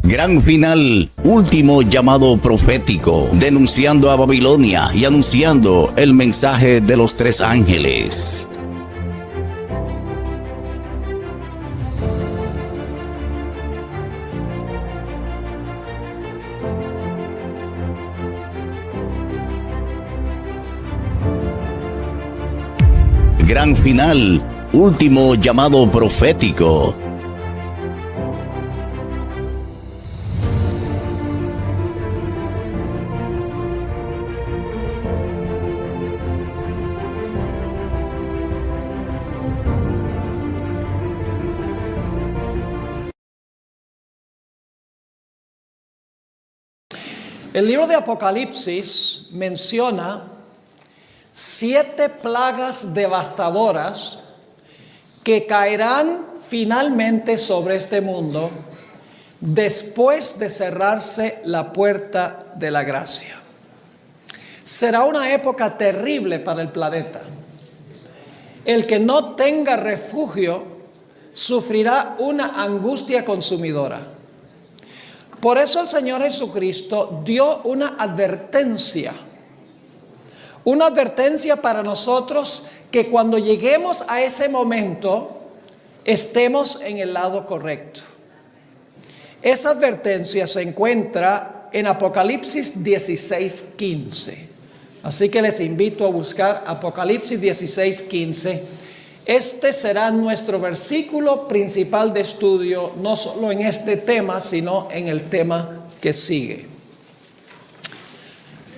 Gran final, último llamado profético, denunciando a Babilonia y anunciando el mensaje de los tres ángeles. Gran final, último llamado profético. El libro de Apocalipsis menciona 7 plagas devastadoras que caerán finalmente sobre este mundo después de cerrarse la puerta de la gracia. Será una época terrible para el planeta. El que no tenga refugio sufrirá una angustia consumidora. Por eso el Señor Jesucristo dio una advertencia para nosotros, que cuando lleguemos a ese momento estemos en el lado correcto. Esa advertencia se encuentra en Apocalipsis 16:15. Así que les invito a buscar Apocalipsis 16:15. Este será nuestro versículo principal de estudio, no solo en este tema, sino en el tema que sigue.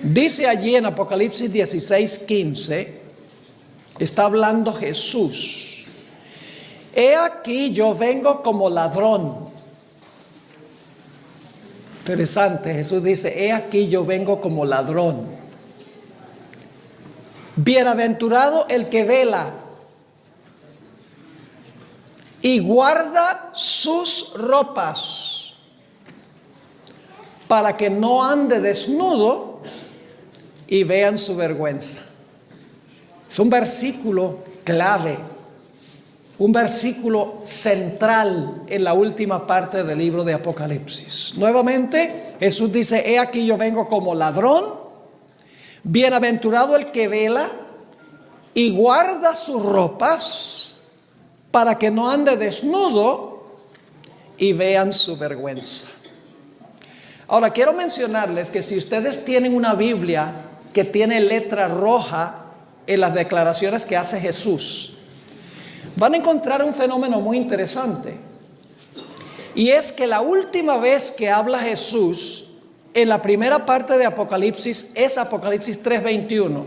Dice allí en Apocalipsis 16:15, está hablando Jesús. He aquí yo vengo como ladrón. Interesante, Jesús dice, he aquí yo vengo como ladrón. Bienaventurado el que vela y guarda sus ropas, para que no ande desnudo y vean su vergüenza. Es un versículo clave, un versículo central en la última parte del libro de Apocalipsis. Nuevamente, Jesús dice, he aquí yo vengo como ladrón, bienaventurado el que vela y guarda sus ropas, para que no ande desnudo y vean su vergüenza. Ahora, quiero mencionarles que si ustedes tienen una Biblia que tiene letra roja en las declaraciones que hace Jesús, van a encontrar un fenómeno muy interesante. Y es que la última vez que habla Jesús en la primera parte de Apocalipsis es Apocalipsis 3:21.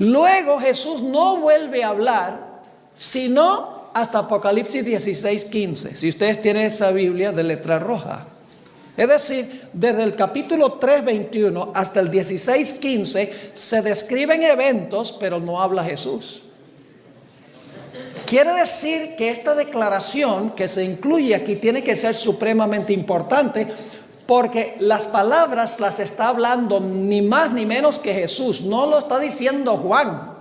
Luego Jesús no vuelve a hablar sino hasta Apocalipsis 16:15, si ustedes tienen esa Biblia de letra roja. Es decir, desde el capítulo 3:21 hasta el 16:15 se describen eventos, pero no habla Jesús. Quiere decir que esta declaración que se incluye aquí tiene que ser supremamente importante, porque las palabras las está hablando ni más ni menos que Jesús, no lo está diciendo Juan.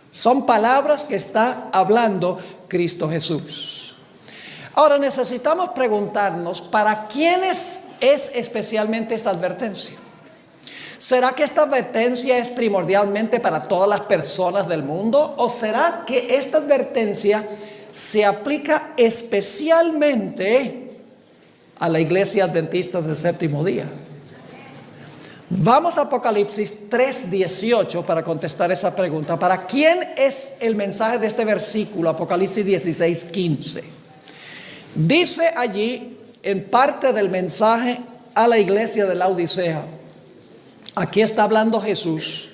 Son palabras que está hablando Cristo Jesús. Ahora necesitamos preguntarnos, ¿para quiénes es especialmente esta advertencia? ¿Será que esta advertencia es primordialmente para todas las personas del mundo? ¿O será que esta advertencia se aplica especialmente a la iglesia adventista del séptimo día? Vamos a Apocalipsis 3:18 para contestar esa pregunta. ¿Para quién es el mensaje de este versículo, Apocalipsis 16:15? Dice allí, en parte del mensaje a la iglesia de la Odisea, aquí está hablando Jesús.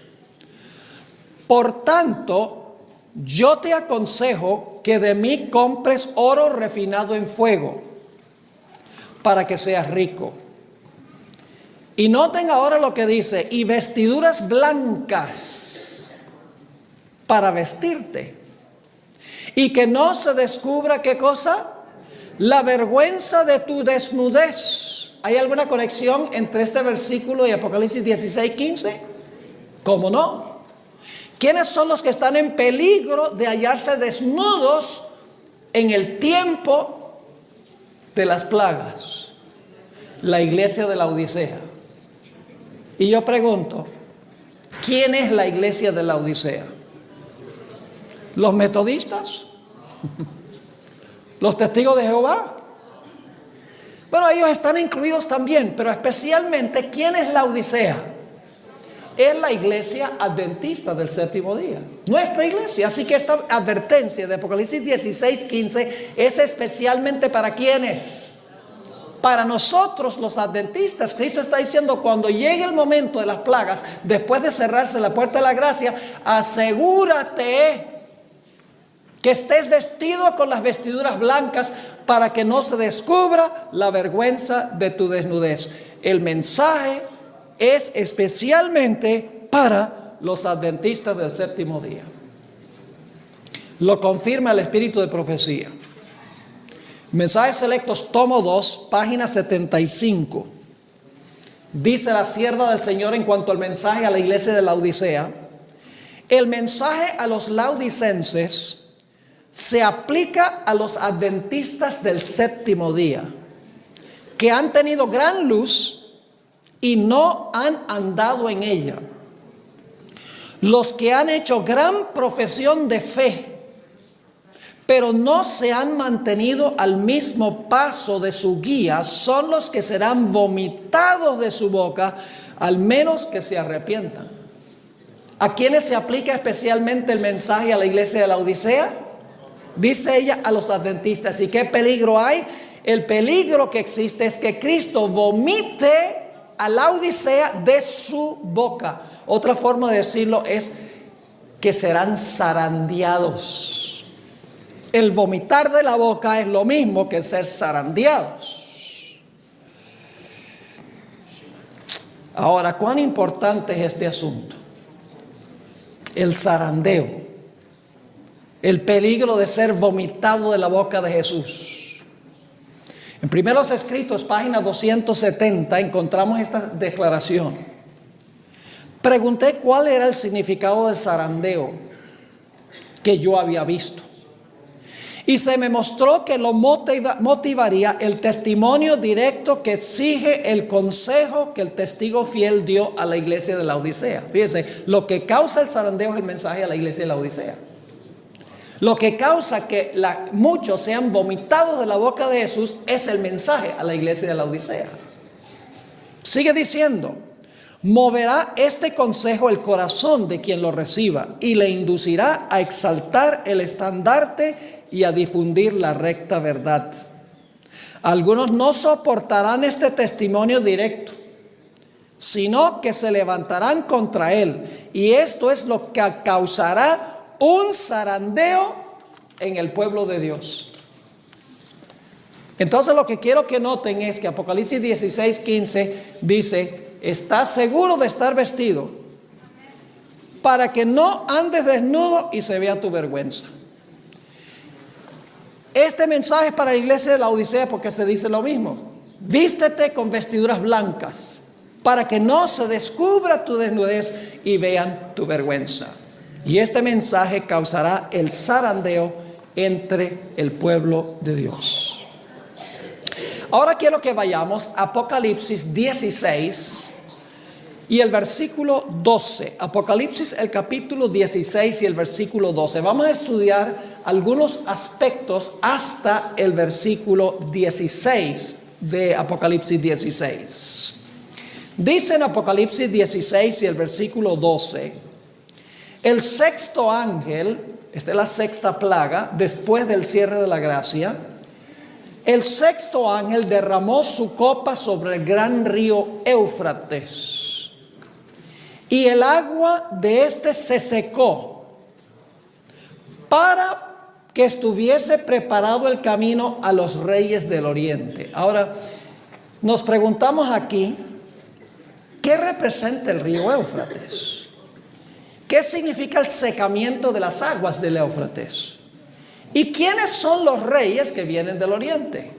Por tanto, yo te aconsejo que de mí compres oro refinado en fuego, para que seas rico. Y noten ahora lo que dice, y vestiduras blancas para vestirte, y que no se descubra, ¿qué cosa? La vergüenza de tu desnudez. ¿Hay alguna conexión entre este versículo y Apocalipsis 16:15? ¿Cómo no? ¿Quiénes son los que están en peligro de hallarse desnudos en el tiempo de las plagas? la iglesia de la Odisea. Y yo pregunto, ¿quién es la iglesia de la Odisea? ¿Los metodistas? ¿Los testigos de Jehová? Bueno, ellos están incluidos también, pero especialmente, ¿quién es la Odisea? Es la iglesia adventista del séptimo día, nuestra iglesia. Así que esta advertencia de Apocalipsis 16:15 es especialmente para ¿quiénes? Para nosotros los adventistas. Cristo está diciendo, cuando llegue el momento de las plagas, después de cerrarse la puerta de la gracia, asegúrate que estés vestido con las vestiduras blancas para que no se descubra la vergüenza de tu desnudez. El mensaje es especialmente para los adventistas del séptimo día. Lo confirma el espíritu de profecía. Mensajes Selectos, tomo 2, página 75. Dice la sierva del Señor en cuanto al mensaje a la iglesia de la Odisea: el mensaje a los laodicenses se aplica a los adventistas del séptimo día, que han tenido gran luz y no han andado en ella. Los que han hecho gran profesión de fe, pero no se han mantenido al mismo paso de su guía, son los que serán vomitados de su boca, al menos que se arrepientan. ¿A quiénes se aplica especialmente el mensaje a la iglesia de la Odisea? Dice ella, a los adventistas. ¿Y qué peligro hay? El peligro que existe es que Cristo vomite a la Odisea de su boca. Otra forma de decirlo es que serán zarandeados. El vomitar de la boca es lo mismo que ser zarandeados. Ahora, ¿cuán importante es este asunto? El zarandeo. El peligro de ser vomitado de la boca de Jesús. En Primeros Escritos, página 270, encontramos esta declaración. Pregunté cuál era el significado del zarandeo que yo había visto. Y se me mostró que lo motivaría el testimonio directo que exige el consejo que el testigo fiel dio a la iglesia de la Odisea. Fíjense, lo que causa el zarandeo es el mensaje a la iglesia de la Odisea. Lo que causa que muchos sean vomitados de la boca de Jesús es el mensaje a la iglesia de la Odisea. Sigue diciendo: moverá este consejo el corazón de quien lo reciba y le inducirá a exaltar el estandarte y a difundir la recta verdad. Algunos no soportarán este testimonio directo, sino que se levantarán contra él, y esto es lo que causará un zarandeo en el pueblo de Dios. Entonces lo que quiero que noten es que Apocalipsis 16:15 dice: estás seguro de estar vestido para que no andes desnudo y se vea tu vergüenza. Este mensaje es para la iglesia de la Odisea porque se dice lo mismo: vístete con vestiduras blancas para que no se descubra tu desnudez y vean tu vergüenza. Y este mensaje causará el zarandeo entre el pueblo de Dios. Ahora quiero que vayamos a Apocalipsis 16 y el versículo 12. Apocalipsis, el capítulo 16 y el versículo 12. Vamos a estudiar algunos aspectos hasta el versículo 16 de Apocalipsis 16. Dice en Apocalipsis 16 y el versículo 12: el sexto ángel, esta es la sexta plaga, después del cierre de la gracia, el sexto ángel derramó su copa sobre el gran río Éufrates, y el agua de este se secó, para que estuviese preparado el camino a los reyes del oriente. Ahora, nos preguntamos aquí, ¿qué representa el río Éufrates? ¿Qué significa el secamiento de las aguas del Éufrates? ¿Y quiénes son los reyes que vienen del oriente?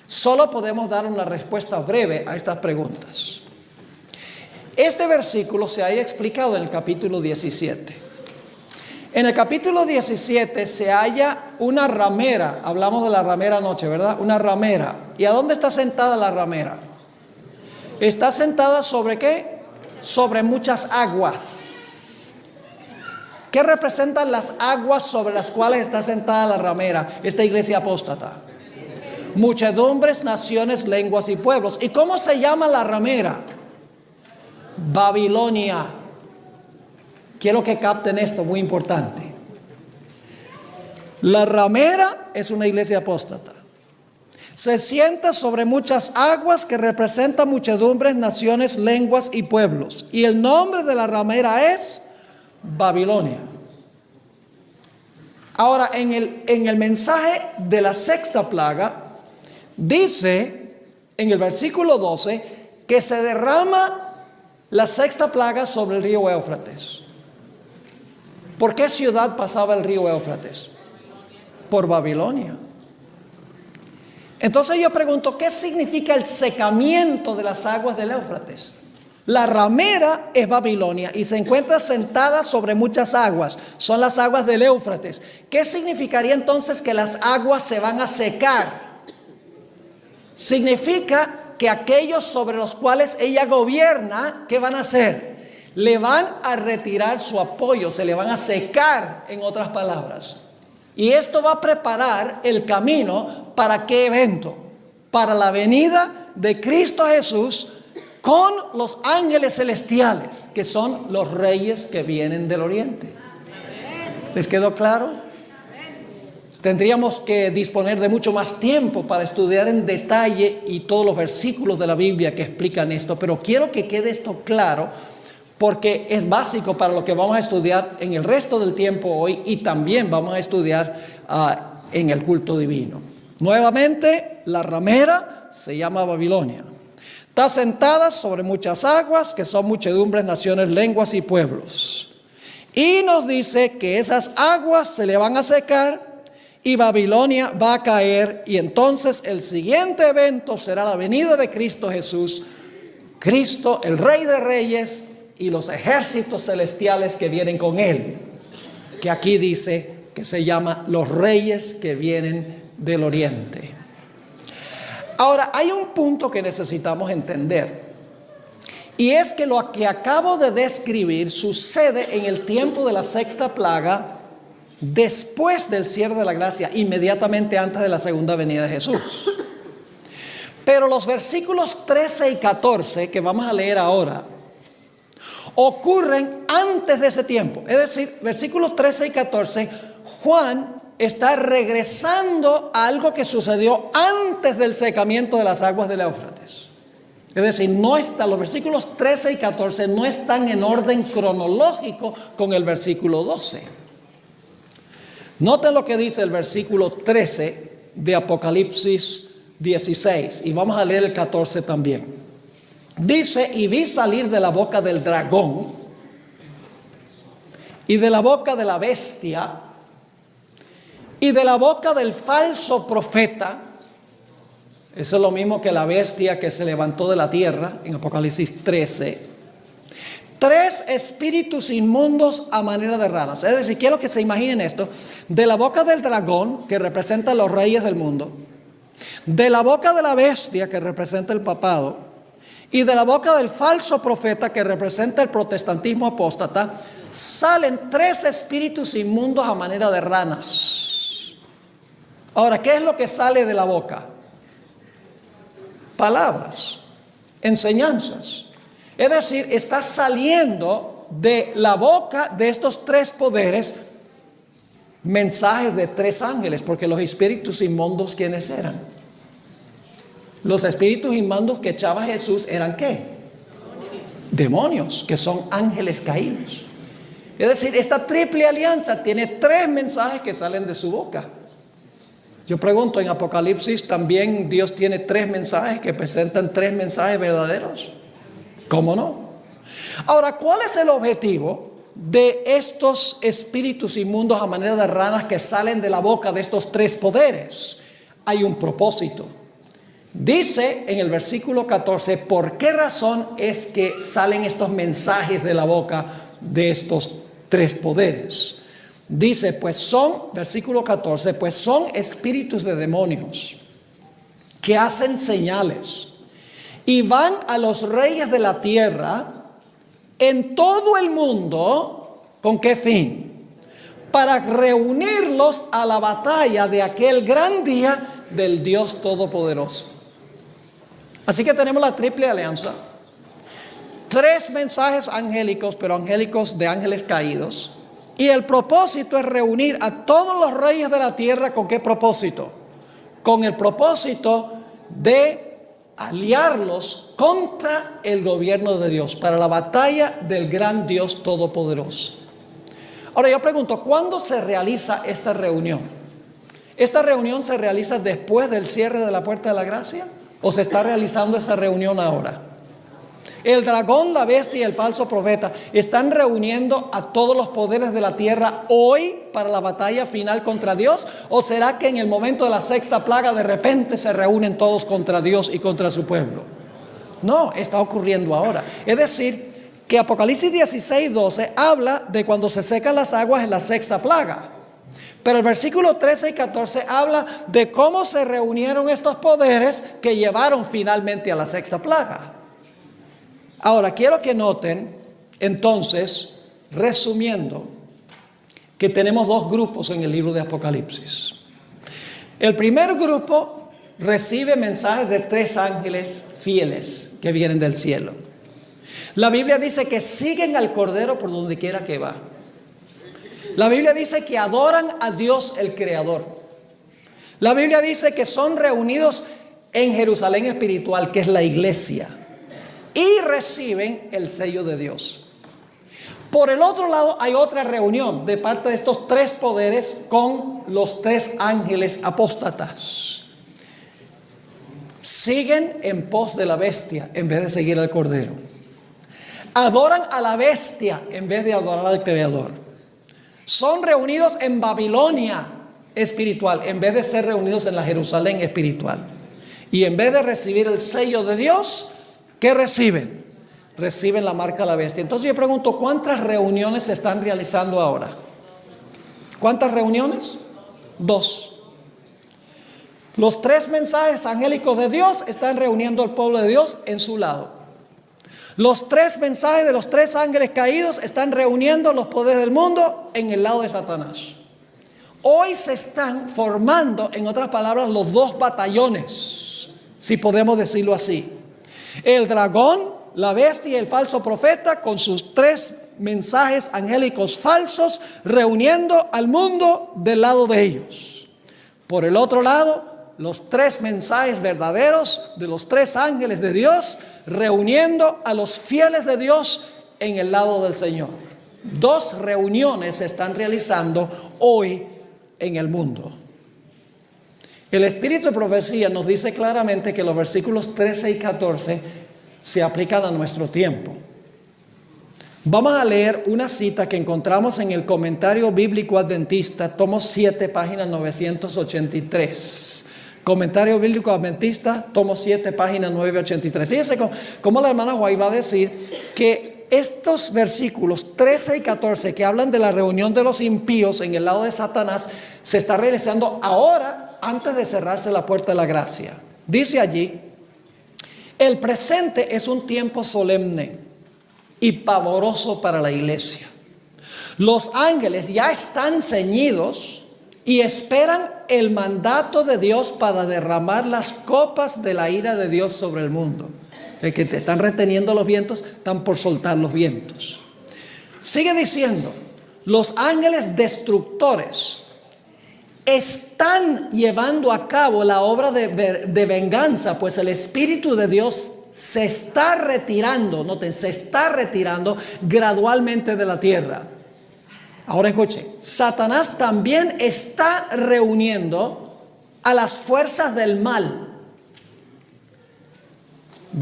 Solo podemos dar una respuesta breve a estas preguntas. Este versículo se ha explicado en el capítulo 17. En el capítulo 17 se halla una ramera. Hablamos de la ramera anoche, ¿verdad? Una ramera. ¿Y a dónde está sentada la ramera? Está sentada sobre ¿qué? Sobre muchas aguas. ¿Qué representan las aguas sobre las cuales está sentada la ramera? Esta iglesia apóstata. Muchedumbres, naciones, lenguas y pueblos. ¿Y cómo se llama la ramera? Babilonia. Quiero que capten esto, muy importante. La ramera es una iglesia apóstata. Se sienta sobre muchas aguas que representan muchedumbres, naciones, lenguas y pueblos. Y el nombre de la ramera es Babilonia. Ahora, en el mensaje de la sexta plaga, dice en el versículo 12 que se derrama la sexta plaga sobre el río Éufrates. ¿Por qué ciudad pasaba el río Éufrates? Por Babilonia. Entonces yo pregunto, ¿qué significa el secamiento de las aguas del Éufrates? La ramera es Babilonia y se encuentra sentada sobre muchas aguas. Son las aguas del Éufrates. ¿Qué significaría entonces que las aguas se van a secar? Significa que aquellos sobre los cuales ella gobierna, ¿qué van a hacer? Le van a retirar su apoyo, se le van a secar, en otras palabras. Y esto va a preparar el camino ¿para qué evento? Para la venida de Cristo Jesús con los ángeles celestiales, que son los reyes que vienen del oriente. ¿Les quedó claro? Tendríamos que disponer de mucho más tiempo para estudiar en detalle y todos los versículos de la Biblia que explican esto, pero quiero que quede esto claro porque es básico para lo que vamos a estudiar en el resto del tiempo hoy y también vamos a estudiar en el culto divino. Nuevamente, la ramera se llama Babilonia. Está sentada sobre muchas aguas que son muchedumbres, naciones, lenguas y pueblos. Y nos dice que esas aguas se le van a secar y Babilonia va a caer, y entonces el siguiente evento será la venida de Cristo Jesús, Cristo, el Rey de Reyes, y los ejércitos celestiales que vienen con él, que aquí dice que se llama los reyes que vienen del oriente. Ahora, hay un punto que necesitamos entender, y es que lo que acabo de describir sucede en el tiempo de la sexta plaga, después del cierre de la gracia, inmediatamente antes de la segunda venida de Jesús. Pero los versículos 13 y 14 que vamos a leer ahora ocurren antes de ese tiempo. Es decir, versículos 13 y 14, Juan está regresando a algo que sucedió antes del secamiento de las aguas del Éufrates. Es decir, los versículos 13 y 14 no están en orden cronológico con el versículo 12. Noten lo que dice el versículo 13 de Apocalipsis 16, y vamos a leer el 14 también. Dice: y vi salir de la boca del dragón y de la boca de la bestia y de la boca del falso profeta. Eso es lo mismo que la bestia que se levantó de la tierra en Apocalipsis 13. 3 espíritus inmundos a manera de ranas. Es decir, quiero que se imaginen esto: de la boca del dragón, que representa a los reyes del mundo, de la boca de la bestia, que representa el papado, y de la boca del falso profeta, que representa el protestantismo apóstata, salen 3 espíritus inmundos a manera de ranas. Ahora, ¿qué es lo que sale de la boca? Palabras, enseñanzas. Es decir, está saliendo de la boca de estos 3 poderes mensajes de 3 ángeles, porque los espíritus inmundos, ¿quiénes eran? Los espíritus inmundos que echaba Jesús eran ¿qué? Demonios, que son ángeles caídos. Es decir, esta triple alianza tiene 3 mensajes que salen de su boca. Yo pregunto, ¿en Apocalipsis también Dios tiene 3 mensajes que presentan 3 mensajes verdaderos? ¿Cómo no? Ahora, ¿cuál es el objetivo de estos espíritus inmundos a manera de ranas que salen de la boca de estos 3 poderes? Hay un propósito. Dice en el versículo 14, ¿por qué razón es que salen estos mensajes de la boca de estos 3 poderes? Dice, pues son, versículo 14, pues son espíritus de demonios que hacen señales y van a los reyes de la tierra en todo el mundo. ¿Con qué fin? Para reunirlos a la batalla de aquel gran día del Dios Todopoderoso. Así que tenemos la triple alianza. 3 mensajes angélicos, pero angélicos de ángeles caídos. Y el propósito es reunir a todos los reyes de la tierra. ¿Con qué propósito? Con el propósito de aliarlos contra el gobierno de Dios, para la batalla del gran Dios Todopoderoso. Ahora yo pregunto, ¿cuándo se realiza esta reunión? ¿Esta reunión se realiza después del cierre de la puerta de la gracia? ¿O se está realizando esa reunión ahora? El dragón, la bestia y el falso profeta están reuniendo a todos los poderes de la tierra hoy para la batalla final contra Dios. ¿O será que en el momento de la 6ª plaga de repente se reúnen todos contra Dios y contra su pueblo? No, está ocurriendo ahora. Es decir, que Apocalipsis 16:12 habla de cuando se secan las aguas en la 6ª plaga. Pero el versículo 13 y 14 habla de cómo se reunieron estos poderes que llevaron finalmente a la 6ª plaga. Ahora, quiero que noten, entonces, resumiendo, que tenemos 2 grupos en el libro de Apocalipsis. El primer grupo recibe mensajes de 3 ángeles fieles que vienen del cielo. La Biblia dice que siguen al Cordero por donde quiera que va. La Biblia dice que adoran a Dios el Creador. La Biblia dice que son reunidos en Jerusalén espiritual, que es la iglesia, y reciben el sello de Dios. Por el otro lado hay otra reunión de parte de estos 3 poderes con los 3 ángeles apóstatas. Siguen en pos de la bestia en vez de seguir al Cordero. Adoran a la bestia en vez de adorar al Creador. Son reunidos en Babilonia espiritual en vez de ser reunidos en la Jerusalén espiritual. Y en vez de recibir el sello de Dios, ¿qué reciben? Reciben la marca de la bestia. Entonces yo pregunto, ¿cuántas reuniones se están realizando ahora? ¿Cuántas reuniones? 2. Los 3 mensajes angélicos de Dios están reuniendo al pueblo de Dios en su lado. Los 3 mensajes de los 3 ángeles caídos están reuniendo los poderes del mundo en el lado de Satanás. Hoy se están formando, en otras palabras, los 2 batallones, si podemos decirlo así. El dragón, la bestia y el falso profeta con sus 3 mensajes angélicos falsos reuniendo al mundo del lado de ellos. Por el otro lado, los 3 mensajes verdaderos de los 3 ángeles de Dios reuniendo a los fieles de Dios en el lado del Señor. 2 reuniones se están realizando hoy en el mundo. El Espíritu de Profecía nos dice claramente que los versículos 13 y 14 se aplican a nuestro tiempo. Vamos a leer una cita que encontramos en el Comentario Bíblico Adventista, tomo 7, página 983. Comentario Bíblico Adventista, tomo 7, página 983. Fíjense cómo la hermana White va a decir que estos versículos 13 y 14 que hablan de la reunión de los impíos en el lado de Satanás se está realizando ahora, antes de cerrarse la puerta de la gracia. Dice allí: el presente es un tiempo solemne y pavoroso para la iglesia. Los ángeles ya están ceñidos y esperan el mandato de Dios para derramar las copas de la ira de Dios sobre el mundo. El que te están reteniendo los vientos, están por soltar los vientos. Sigue diciendo: los ángeles destructores están llevando a cabo la obra de venganza, pues el Espíritu de Dios se está retirando, noten, se está retirando gradualmente de la tierra. Ahora escuche, Satanás también está reuniendo a las fuerzas del mal.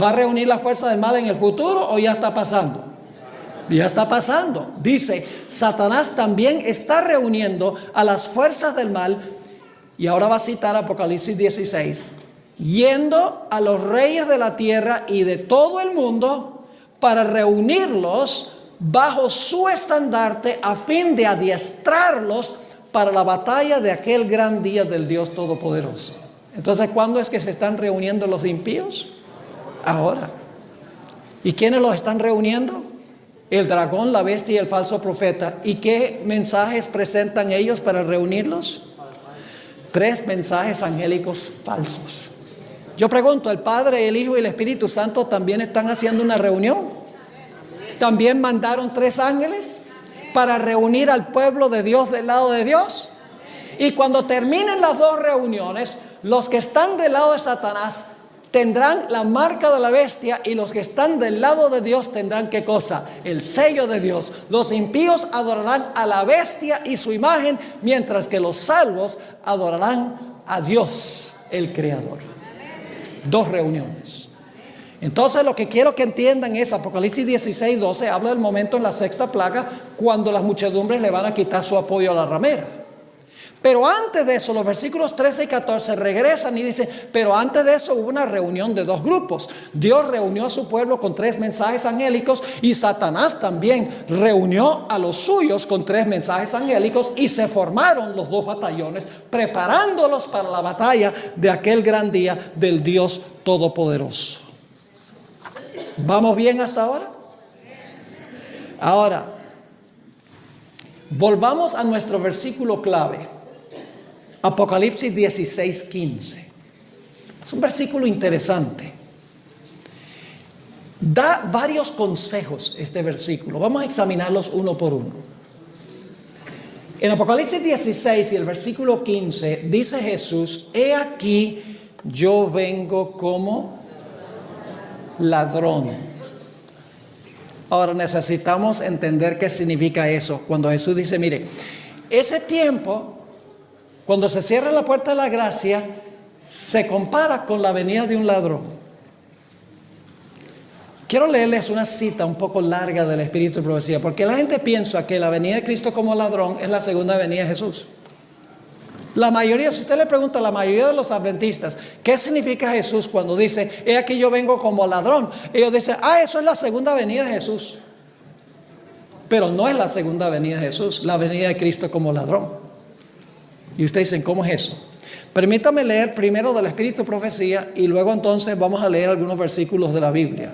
¿Va a reunir la fuerza del mal en el futuro o ya está pasando? Ya está pasando. Dice, Satanás también está reuniendo a las fuerzas del mal, y ahora va a citar Apocalipsis 16, yendo a los reyes de la tierra y de todo el mundo para reunirlos bajo su estandarte a fin de adiestrarlos para la batalla de aquel gran día del Dios Todopoderoso. Entonces, ¿cuándo es que se están reuniendo los impíos? Ahora. ¿Y quiénes los están reuniendo? El dragón, la bestia y el falso profeta. ¿Y qué mensajes presentan ellos para reunirlos? 3 mensajes angélicos falsos. Yo pregunto, ¿el Padre, el Hijo y el Espíritu Santo también están haciendo una reunión? ¿También mandaron 3 ángeles para reunir al pueblo de Dios del lado de Dios? Y cuando terminen las 2 reuniones, los que están del lado de Satanás tendrán la marca de la bestia, y los que están del lado de Dios tendrán ¿qué cosa? El sello de Dios. Los impíos adorarán a la bestia y su imagen, mientras que los salvos adorarán a Dios, el Creador. 2 reuniones. Entonces lo que quiero que entiendan es Apocalipsis 16:12 habla del momento en la 6ª plaga, cuando las muchedumbres le van a quitar su apoyo a la ramera. Pero antes de eso, los versículos 13 y 14 regresan y dicen, pero antes de eso hubo una reunión de 2 grupos. Dios reunió a su pueblo con 3 mensajes angélicos, y Satanás también reunió a los suyos con 3 mensajes angélicos, y se formaron los 2 batallones, preparándolos para la batalla de aquel gran día del Dios Todopoderoso. ¿Vamos bien hasta ahora? Ahora, volvamos a nuestro versículo clave. Apocalipsis 16:15. Es un versículo interesante. Da varios consejos este versículo. Vamos a examinarlos uno por uno. En Apocalipsis 16 y el versículo 15 dice Jesús: he aquí yo vengo como ladrón. Ahora necesitamos entender qué significa eso. Cuando Jesús dice, mire, ese tiempo, cuando se cierra la puerta de la gracia, se compara con la venida de un ladrón. Quiero leerles una cita un poco larga del Espíritu de Profecía, porque la gente piensa que la venida de Cristo como ladrón es la segunda venida de Jesús. La mayoría, si usted le pregunta a la mayoría de los adventistas, ¿qué significa Jesús cuando dice, he aquí yo vengo como ladrón? Ellos dicen, eso es la segunda venida de Jesús. Pero no es la segunda venida de Jesús, la venida de Cristo como ladrón. Y ustedes dicen, ¿cómo es eso? Permítame leer primero del Espíritu de Profecía y luego entonces vamos a leer algunos versículos de la Biblia.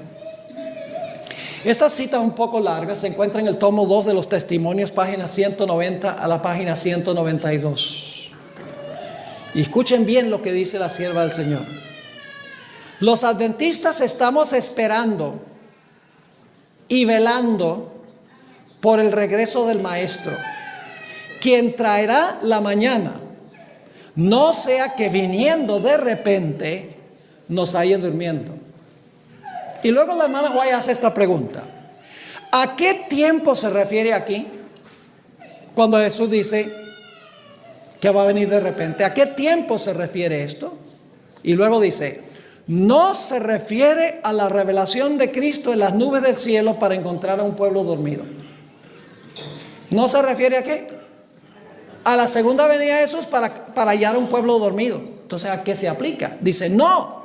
Esta cita un poco larga se encuentra en el tomo 2 de los Testimonios, página 190 a la página 192. Y escuchen bien lo que dice la sierva del Señor. Los adventistas estamos esperando y velando por el regreso del Maestro, quien traerá la mañana, no sea que viniendo de repente nos haya durmiendo. Y luego la hermana White hace esta pregunta: ¿a qué tiempo se refiere aquí cuando Jesús dice que va a venir de repente? ¿A qué tiempo se refiere esto? Y luego dice, no se refiere a la revelación de Cristo en las nubes del cielo para encontrar a un pueblo dormido. ¿No se refiere a qué? A la segunda venida de Jesús para hallar a un pueblo dormido. Entonces, ¿a qué se aplica? Dice, no,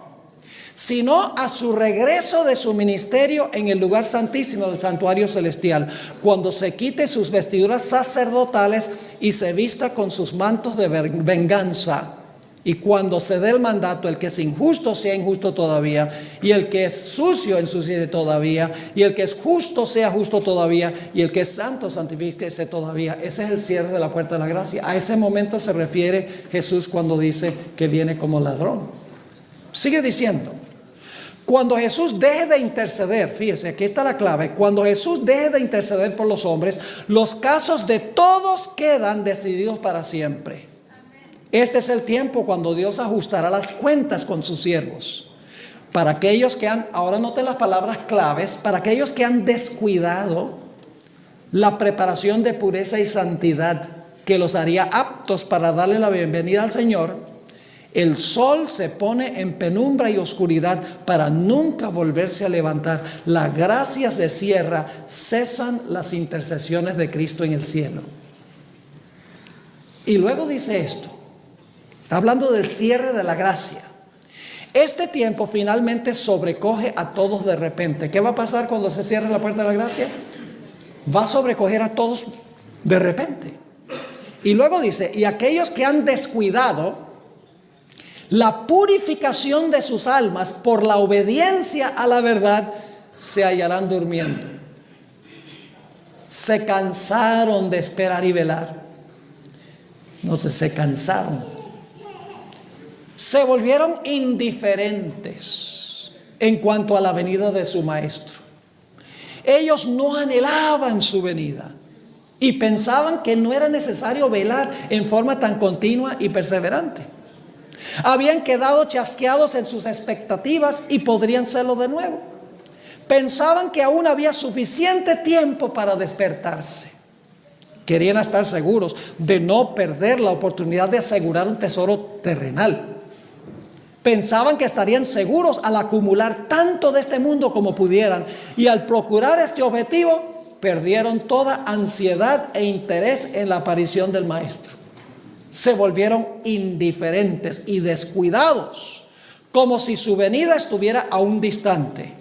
sino a su regreso de su ministerio en el lugar santísimo del santuario celestial, cuando se quite sus vestiduras sacerdotales y se vista con sus mantos de venganza, y cuando se dé el mandato, el que es injusto sea injusto todavía, y el que es sucio ensucie todavía, y el que es justo sea justo todavía, y el que es santo santifíquese todavía. Ese es el cierre de la puerta de la gracia. A ese momento se refiere Jesús cuando dice que viene como ladrón. Sigue diciendo, cuando Jesús deje de interceder, fíjese, aquí está la clave, cuando Jesús deje de interceder por los hombres, los casos de todos quedan decididos para siempre. Este es el tiempo cuando Dios ajustará las cuentas con sus siervos. Para aquellos que han, ahora noten las palabras claves, para aquellos que han descuidado la preparación de pureza y santidad que los haría aptos para darle la bienvenida al Señor, el sol se pone en penumbra y oscuridad para nunca volverse a levantar. La gracia se cierra, cesan las intercesiones de Cristo en el cielo. Y luego dice esto, está hablando del cierre de la gracia. Este tiempo finalmente sobrecoge a todos de repente. ¿Qué va a pasar cuando se cierre la puerta de la gracia? va a sobrecoger a todos de repente. Y luego dice, y aquellos que han descuidado la purificación de sus almas por la obediencia a la verdad, se hallarán durmiendo. Se cansaron de esperar y velar. No sé, se cansaron. Se volvieron indiferentes en cuanto a la venida de su maestro. Ellos no anhelaban su venida y pensaban que no era necesario velar en forma tan continua y perseverante. Habían quedado chasqueados en sus expectativas y podrían serlo de nuevo. Pensaban que aún había suficiente tiempo para despertarse. Querían estar seguros de no perder la oportunidad de asegurar un tesoro terrenal. Pensaban que estarían seguros al acumular tanto de este mundo como pudieran, y al procurar este objetivo perdieron toda ansiedad e interés en la aparición del Maestro. Se volvieron indiferentes y descuidados, como si su venida estuviera aún distante.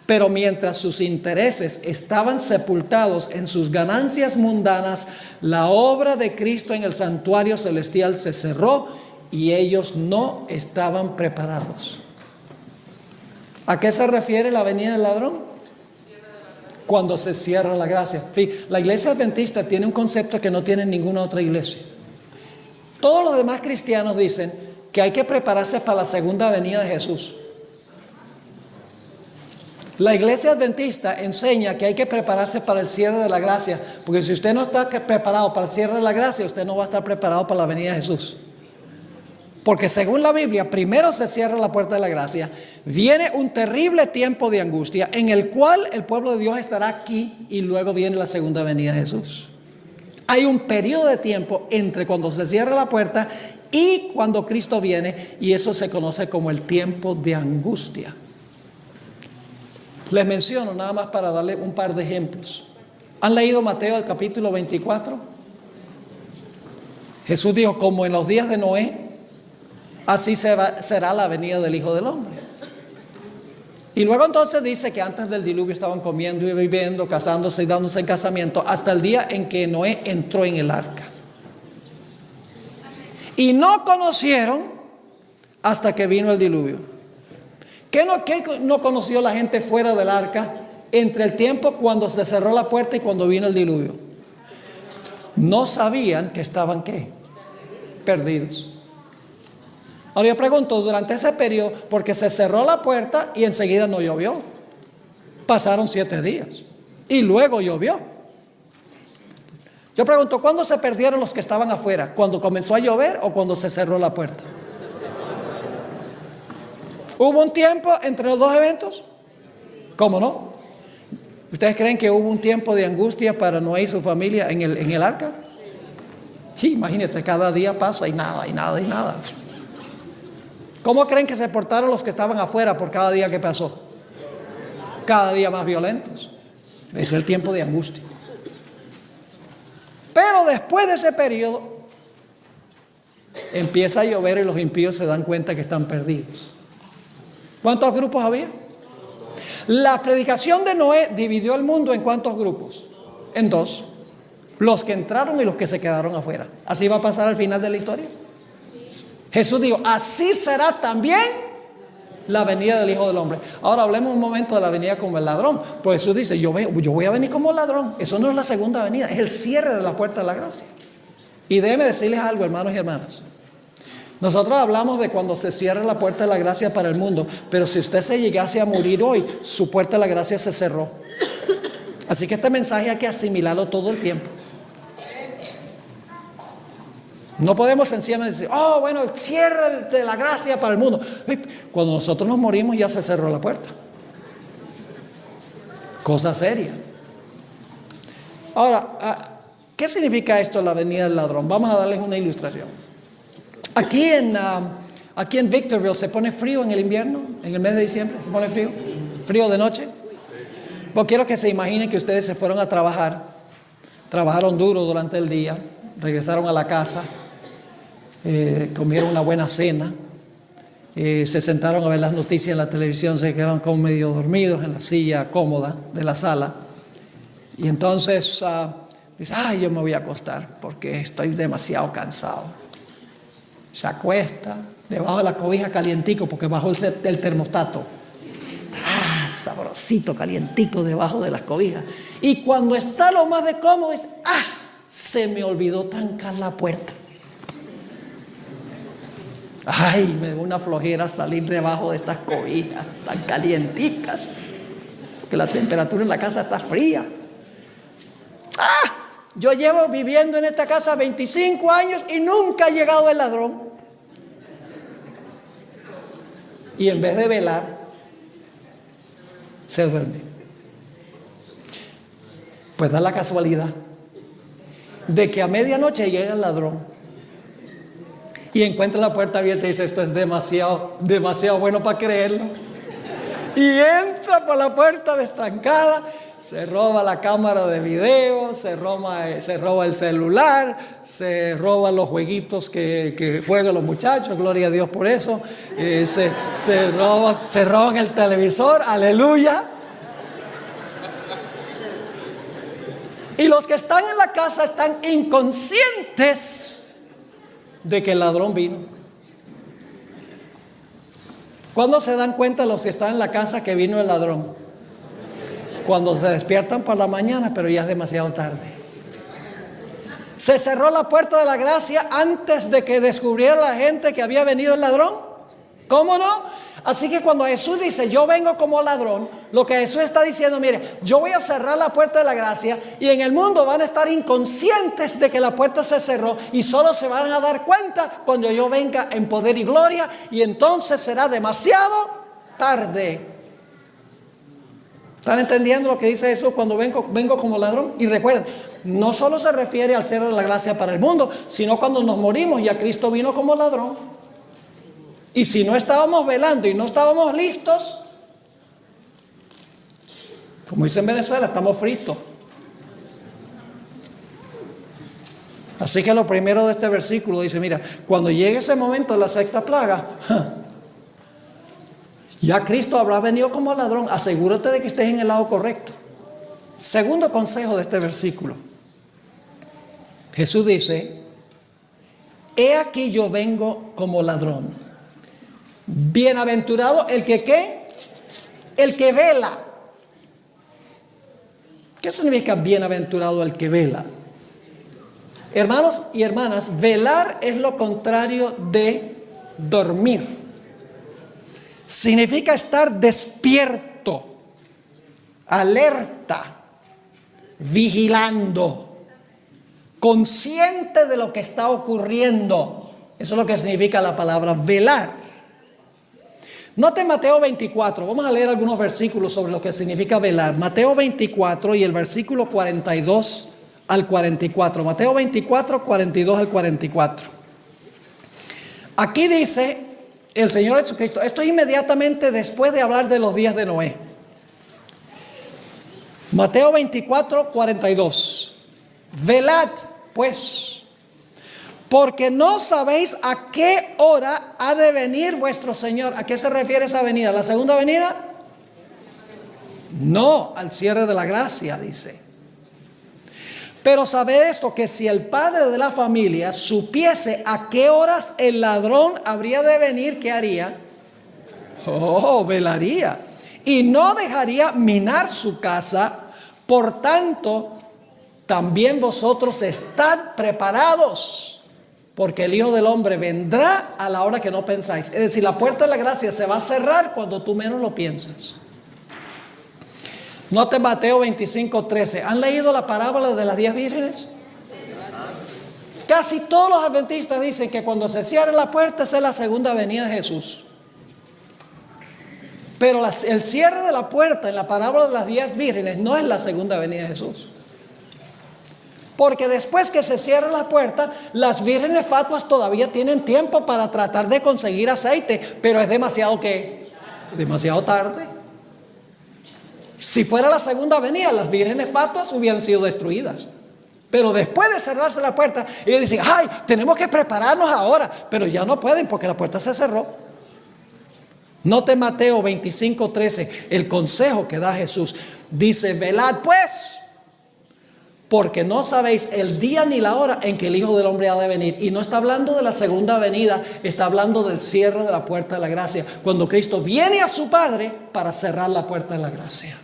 Pero mientras sus intereses estaban sepultados en sus ganancias mundanas, la obra de Cristo en el santuario celestial se cerró y ellos no estaban preparados. ¿A qué se refiere la venida del ladrón? Cuando se cierra la gracia. La iglesia adventista tiene un concepto que no tiene ninguna otra iglesia. Todos los demás cristianos dicen que hay que prepararse para la segunda venida de Jesús. La iglesia adventista enseña que hay que prepararse para el cierre de la gracia, porque si usted no está preparado para el cierre de la gracia, usted no va a estar preparado para la venida de Jesús. Porque según la Biblia, primero se cierra la puerta de la gracia, viene un terrible tiempo de angustia en el cual el pueblo de Dios estará aquí y luego viene la segunda venida de Jesús. Hay un periodo de tiempo entre cuando se cierra la puerta y cuando Cristo viene, y eso se conoce como el tiempo de angustia. Les menciono nada más para darle un par de ejemplos. ¿Han leído Mateo el capítulo 24? Jesús dijo, como en los días de Noé, así será la venida del Hijo del Hombre. Y luego entonces dice que antes del diluvio estaban comiendo y bebiendo, casándose y dándose en casamiento, hasta el día en que Noé entró en el arca. Y no conocieron hasta que vino el diluvio. ¿Qué no conoció la gente fuera del arca entre el tiempo cuando se cerró la puerta y cuando vino el diluvio? No sabían que estaban, ¿qué? Perdidos. Ahora yo pregunto, durante ese periodo, porque se cerró la puerta y enseguida no llovió. Pasaron 7 días y luego llovió. Yo pregunto, ¿cuándo se perdieron los que estaban afuera? ¿Cuando comenzó a llover o cuando se cerró la puerta? ¿Hubo un tiempo entre los dos eventos? ¿Cómo no? ¿Ustedes creen que hubo un tiempo de angustia para Noé y su familia en el arca? Sí, imagínense, cada día pasa y nada, y nada, y nada. ¿Cómo creen que se portaron los que estaban afuera por cada día que pasó? Cada día más violentos. Es el tiempo de angustia. Pero después de ese periodo, empieza a llover y los impíos se dan cuenta que están perdidos. ¿Cuántos grupos había? La predicación de Noé dividió el mundo en ¿cuántos grupos? En 2. Los que entraron y los que se quedaron afuera. ¿Así va a pasar al final de la historia? Jesús dijo, así será también la venida del Hijo del Hombre. Ahora hablemos un momento de la venida como el ladrón. Pues Jesús dice, yo voy a venir como ladrón. Eso no es la segunda venida, es el cierre de la puerta de la gracia. Y déjenme decirles algo, hermanos y hermanas. Nosotros hablamos de cuando se cierra la puerta de la gracia para el mundo, pero si usted se llegase a morir hoy, su puerta de la gracia se cerró. Así que este mensaje hay que asimilarlo todo el tiempo. No podemos sencillamente decir, oh, bueno, el cierre de la gracia para el mundo. Cuando nosotros nos morimos ya se cerró la puerta. Cosa seria. Ahora, ¿qué significa esto, la venida del ladrón? Vamos a darles una ilustración. Aquí en Victorville se pone frío en el invierno, en el mes de diciembre, se pone frío, frío de noche. Pues quiero que se imaginen que ustedes se fueron a trabajar, trabajaron duro durante el día, regresaron a la casa, comieron una buena cena, se sentaron a ver las noticias en la televisión, se quedaron como medio dormidos en la silla cómoda de la sala. Y entonces dice, ay, yo me voy a acostar porque estoy demasiado cansado. Se acuesta debajo de la cobija calientico porque bajó el termostato. Sabrosito, calientico debajo de las cobijas. Y cuando está lo más de cómodo, dice, se me olvidó trancar la puerta. Ay, me da una flojera salir debajo de estas cobijas tan calienticas, porque la temperatura en la casa está fría. Yo llevo viviendo en esta casa 25 años y nunca ha llegado el ladrón. Y en vez de velar, se duerme. Pues da la casualidad de que a medianoche llega el ladrón y encuentra la puerta abierta y dice, esto es demasiado bueno para creerlo. Y entra por la puerta destrancada, se roba la cámara de video, se roba el celular, se roba los jueguitos que juegan los muchachos, gloria a Dios por eso, se roban el televisor, aleluya. Y los que están en la casa están inconscientes de que el ladrón vino. ¿Cuándo se dan cuenta los que están en la casa que vino el ladrón? Cuando se despiertan por la mañana, pero ya es demasiado tarde. Se cerró la puerta de la gracia antes de que descubriera la gente que había venido el ladrón. ¿Cómo no? Así que cuando Jesús dice, yo vengo como ladrón, lo que Jesús está diciendo, mire, yo voy a cerrar la puerta de la gracia y en el mundo van a estar inconscientes de que la puerta se cerró y solo se van a dar cuenta cuando yo venga en poder y gloria y entonces será demasiado tarde. ¿Están entendiendo lo que dice Jesús cuando vengo como ladrón? Y recuerden, no solo se refiere al cierre de la gracia para el mundo, sino cuando nos morimos, ya Cristo vino como ladrón. Y si no estábamos velando y no estábamos listos, como dice en Venezuela, estamos fritos. Así que lo primero de este versículo dice, mira, cuando llegue ese momento de la sexta plaga, ya Cristo habrá venido como ladrón. Asegúrate de que estés en el lado correcto. Segundo consejo de este versículo. Jesús dice, he aquí yo vengo como ladrón. Bienaventurado el que ¿qué? El que vela. ¿Qué significa bienaventurado el que vela? Hermanos y hermanas, velar es lo contrario de dormir. Significa estar despierto, alerta, vigilando, consciente de lo que está ocurriendo. Eso es lo que significa la palabra velar. Note Mateo 24, vamos a leer algunos versículos sobre lo que significa velar. Mateo 24 y el versículo 42 al 44. Mateo 24, 42 al 44. Aquí dice el Señor Jesucristo, esto es inmediatamente después de hablar de los días de Noé. Mateo 24, 42. Velad, pues, porque no sabéis a qué hora ha de venir vuestro Señor. ¿A qué se refiere esa venida? ¿La segunda venida? No, al cierre de la gracia, dice. Pero sabed esto, que si el padre de la familia supiese a qué horas el ladrón habría de venir, ¿qué haría? Velaría. Y no dejaría minar su casa. Por tanto, también vosotros estad preparados, porque el Hijo del Hombre vendrá a la hora que no pensáis. Es decir, la puerta de la gracia se va a cerrar cuando tú menos lo piensas. Note Mateo 25, 13. ¿Han leído la parábola de las 10 vírgenes? Casi todos los adventistas dicen que cuando se cierra la puerta es la segunda venida de Jesús. Pero el cierre de la puerta en la parábola de las 10 vírgenes no es la segunda venida de Jesús. Porque después que se cierra la puerta, las vírgenes fatuas todavía tienen tiempo para tratar de conseguir aceite, pero es demasiado tarde. Si fuera la segunda venida, las vírgenes fatuas hubieran sido destruidas. Pero después de cerrarse la puerta, ellos dicen, ay, tenemos que prepararnos ahora, pero ya no pueden porque la puerta se cerró. Note Mateo 25, 13, el consejo que da Jesús. Dice, velad pues, porque no sabéis el día ni la hora en que el Hijo del Hombre ha de venir. Y no está hablando de la segunda venida, está hablando del cierre de la puerta de la gracia, cuando Cristo viene a su Padre para cerrar la puerta de la gracia.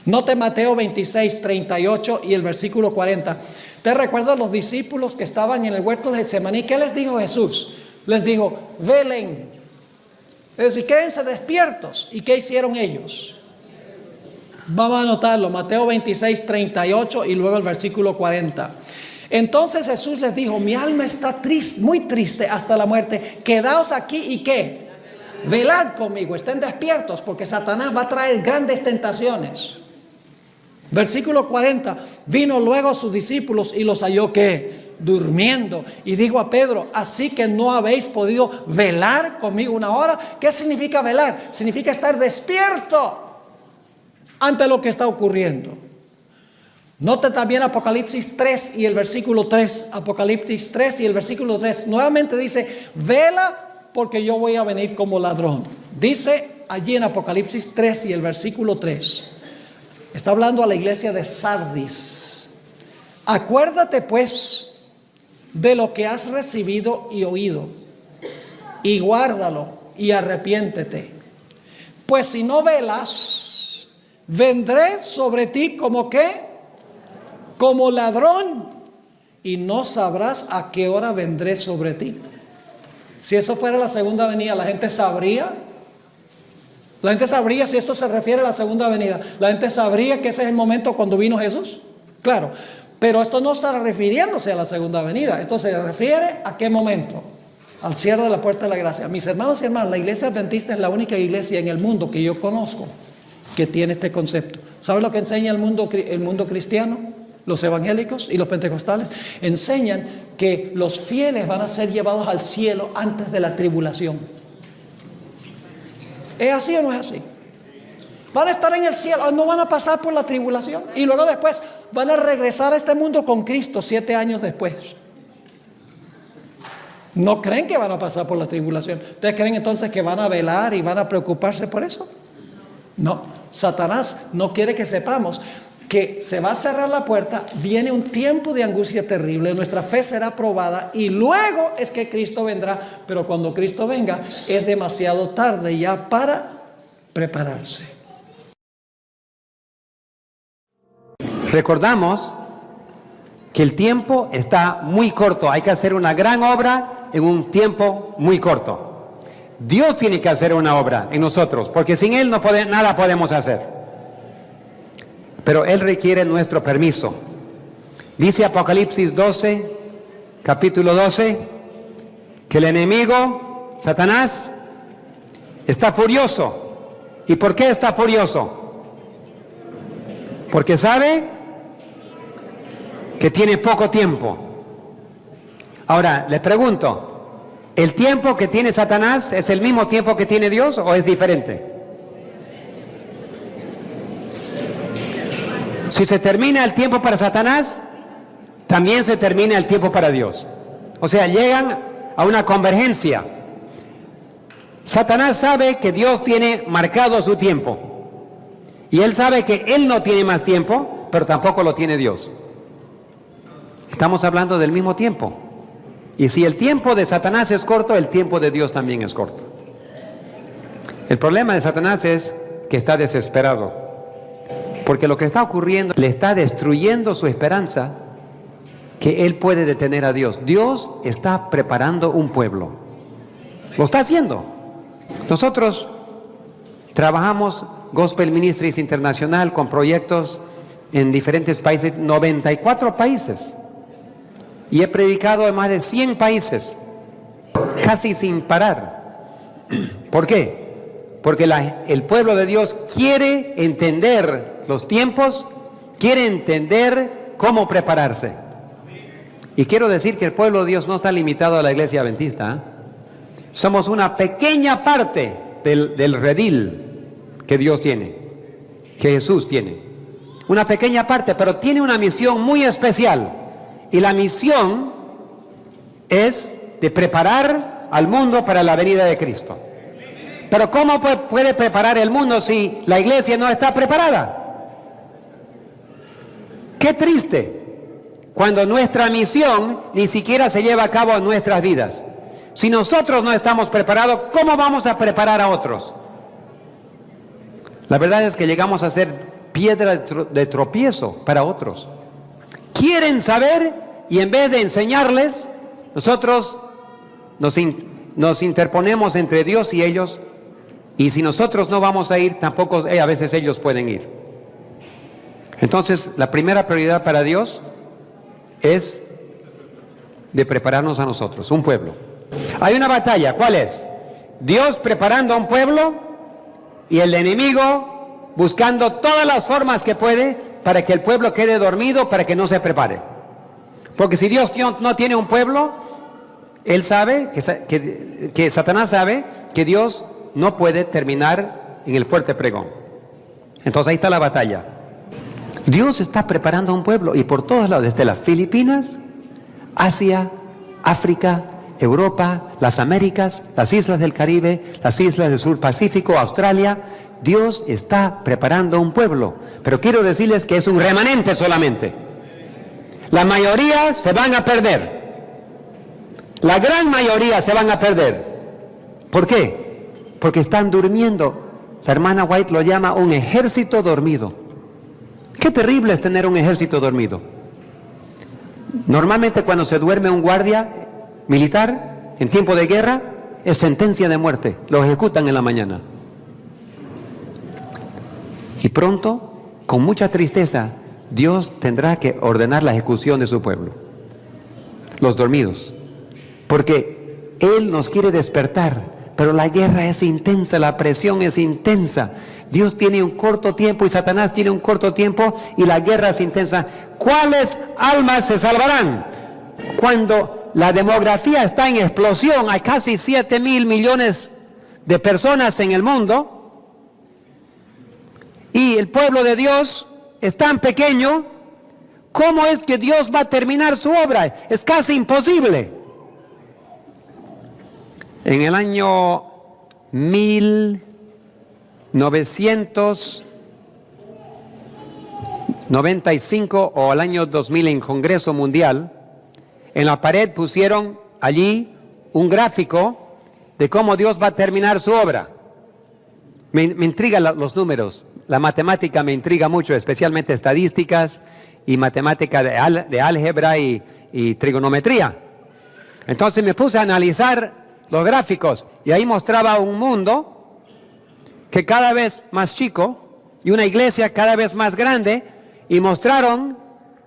Note Mateo 26, 38 y el versículo 40. ¿Te recuerdas los discípulos que estaban en el huerto de Getsemaní? ¿Qué les dijo Jesús? Les dijo, velen. Es decir, quédense despiertos. ¿Y qué hicieron ellos? Vamos a anotarlo, Mateo 26, 38 y luego el versículo 40. Entonces Jesús les dijo, mi alma está triste, muy triste hasta la muerte. Quedaos aquí y ¿qué? Velad conmigo, estén despiertos, porque Satanás va a traer grandes tentaciones. Versículo 40, vino luego a sus discípulos y los halló ¿qué? Durmiendo. Y dijo a Pedro, así que no habéis podido velar conmigo una hora. ¿Qué significa velar? Significa estar despierto ante lo que está ocurriendo. Note también Apocalipsis 3 y el versículo 3. Apocalipsis 3 y el versículo 3. Nuevamente dice, vela porque yo voy a venir como ladrón. Dice allí en Apocalipsis 3 y el versículo 3. Está hablando a la iglesia de Sardis. Acuérdate pues de lo que has recibido y oído, y guárdalo y arrepiéntete. Pues si no velas, vendré sobre ti como ¿qué? Como ladrón, y no sabrás a qué hora vendré sobre ti. Si eso fuera la segunda venida, la gente sabría. La gente sabría si esto se refiere a la segunda venida. La gente sabría que ese es el momento cuando vino Jesús. Claro, pero esto no está refiriéndose a la segunda venida. Esto se refiere a qué momento. Al cierre de la puerta de la gracia. Mis hermanos y hermanas, la iglesia adventista es la única iglesia en el mundo que yo conozco que tiene este concepto. ¿Sabe lo que enseña el mundo cristiano? Los evangélicos y los pentecostales enseñan que los fieles van a ser llevados al cielo antes de la tribulación. ¿Es así o no es así? Van a estar en el cielo, no van a pasar por la tribulación y luego después van a regresar a este mundo con Cristo 7 años después. ¿No creen que van a pasar por la tribulación? ¿Ustedes creen entonces que van a velar y van a preocuparse por eso? No, Satanás no quiere que sepamos que se va a cerrar la puerta, viene un tiempo de angustia terrible, nuestra fe será probada y luego es que Cristo vendrá, pero cuando Cristo venga es demasiado tarde ya para prepararse. Recordamos que el tiempo está muy corto, hay que hacer una gran obra en un tiempo muy corto. Dios tiene que hacer una obra en nosotros, porque sin Él nada podemos hacer. Pero Él requiere nuestro permiso. Dice Apocalipsis 12, capítulo 12, que el enemigo, Satanás, está furioso. ¿Y por qué está furioso? Porque sabe que tiene poco tiempo. Ahora, le pregunto, ¿el tiempo que tiene Satanás es el mismo tiempo que tiene Dios o es diferente? Si se termina el tiempo para Satanás, también se termina el tiempo para Dios. O sea, llegan a una convergencia. Satanás sabe que Dios tiene marcado su tiempo. Y él sabe que él no tiene más tiempo, pero tampoco lo tiene Dios. Estamos hablando del mismo tiempo. Y si el tiempo de Satanás es corto, el tiempo de Dios también es corto. El problema de Satanás es que está desesperado. Porque lo que está ocurriendo le está destruyendo su esperanza que él puede detener a Dios. Dios está preparando un pueblo. Lo está haciendo. Nosotros trabajamos Gospel Ministries Internacional con proyectos en diferentes países, 94 países. Y he predicado en más de 100 países, casi sin parar. ¿Por qué? Porque el pueblo de Dios quiere entender los tiempos, quiere entender cómo prepararse. Y quiero decir que el pueblo de Dios no está limitado a la iglesia adventista, ¿eh? Somos una pequeña parte del redil que Dios tiene, que Jesús tiene. Una pequeña parte, pero tiene una misión muy especial. Y la misión es de preparar al mundo para la venida de Cristo. Pero ¿cómo puede preparar el mundo si la iglesia no está preparada? Qué triste cuando nuestra misión ni siquiera se lleva a cabo en nuestras vidas. Si nosotros no estamos preparados, ¿cómo vamos a preparar a otros? La verdad es que llegamos a ser piedra de tropiezo para otros. Quieren saber y en vez de enseñarles, nosotros nos interponemos entre Dios y ellos, y si nosotros no vamos a ir, tampoco a veces ellos pueden ir. Entonces, la primera prioridad para Dios es de prepararnos a nosotros, un pueblo. Hay una batalla, ¿cuál es? Dios preparando a un pueblo y el enemigo buscando todas las formas que puede para que el pueblo quede dormido, para que no se prepare. Porque si Dios no tiene un pueblo, Él sabe, que Satanás sabe que Dios no puede terminar en el fuerte pregón. Entonces ahí está la batalla. Dios está preparando un pueblo y por todos lados, desde las Filipinas, Asia, África, Europa, las Américas, las islas del Caribe, las islas del Sur Pacífico, Australia, Dios está preparando un pueblo. Pero quiero decirles que es un remanente solamente. La mayoría se van a perder. La gran mayoría se van a perder. ¿Por qué? Porque están durmiendo. La hermana White lo llama un ejército dormido. Qué terrible es tener un ejército dormido. Normalmente cuando se duerme un guardia militar en tiempo de guerra es sentencia de muerte, lo ejecutan en la mañana. Y pronto, con mucha tristeza, Dios tendrá que ordenar la ejecución de su pueblo, los dormidos, porque Él nos quiere despertar, pero la guerra es intensa, la presión es intensa. Dios tiene un corto tiempo y Satanás tiene un corto tiempo y la guerra es intensa. ¿Cuáles almas se salvarán? Cuando la demografía está en explosión, hay casi 7,000 millones de personas en el mundo y el pueblo de Dios es tan pequeño, ¿cómo es que Dios va a terminar su obra? Es casi imposible. En el año 1995 o al año 2000 en Congreso Mundial, en la pared pusieron allí un gráfico de cómo Dios va a terminar su obra. Me intrigan los números, la matemática me intriga mucho, especialmente estadísticas y matemática de álgebra y trigonometría. Entonces me puse a analizar los gráficos y ahí mostraba un mundo que cada vez más chico y una iglesia cada vez más grande, y mostraron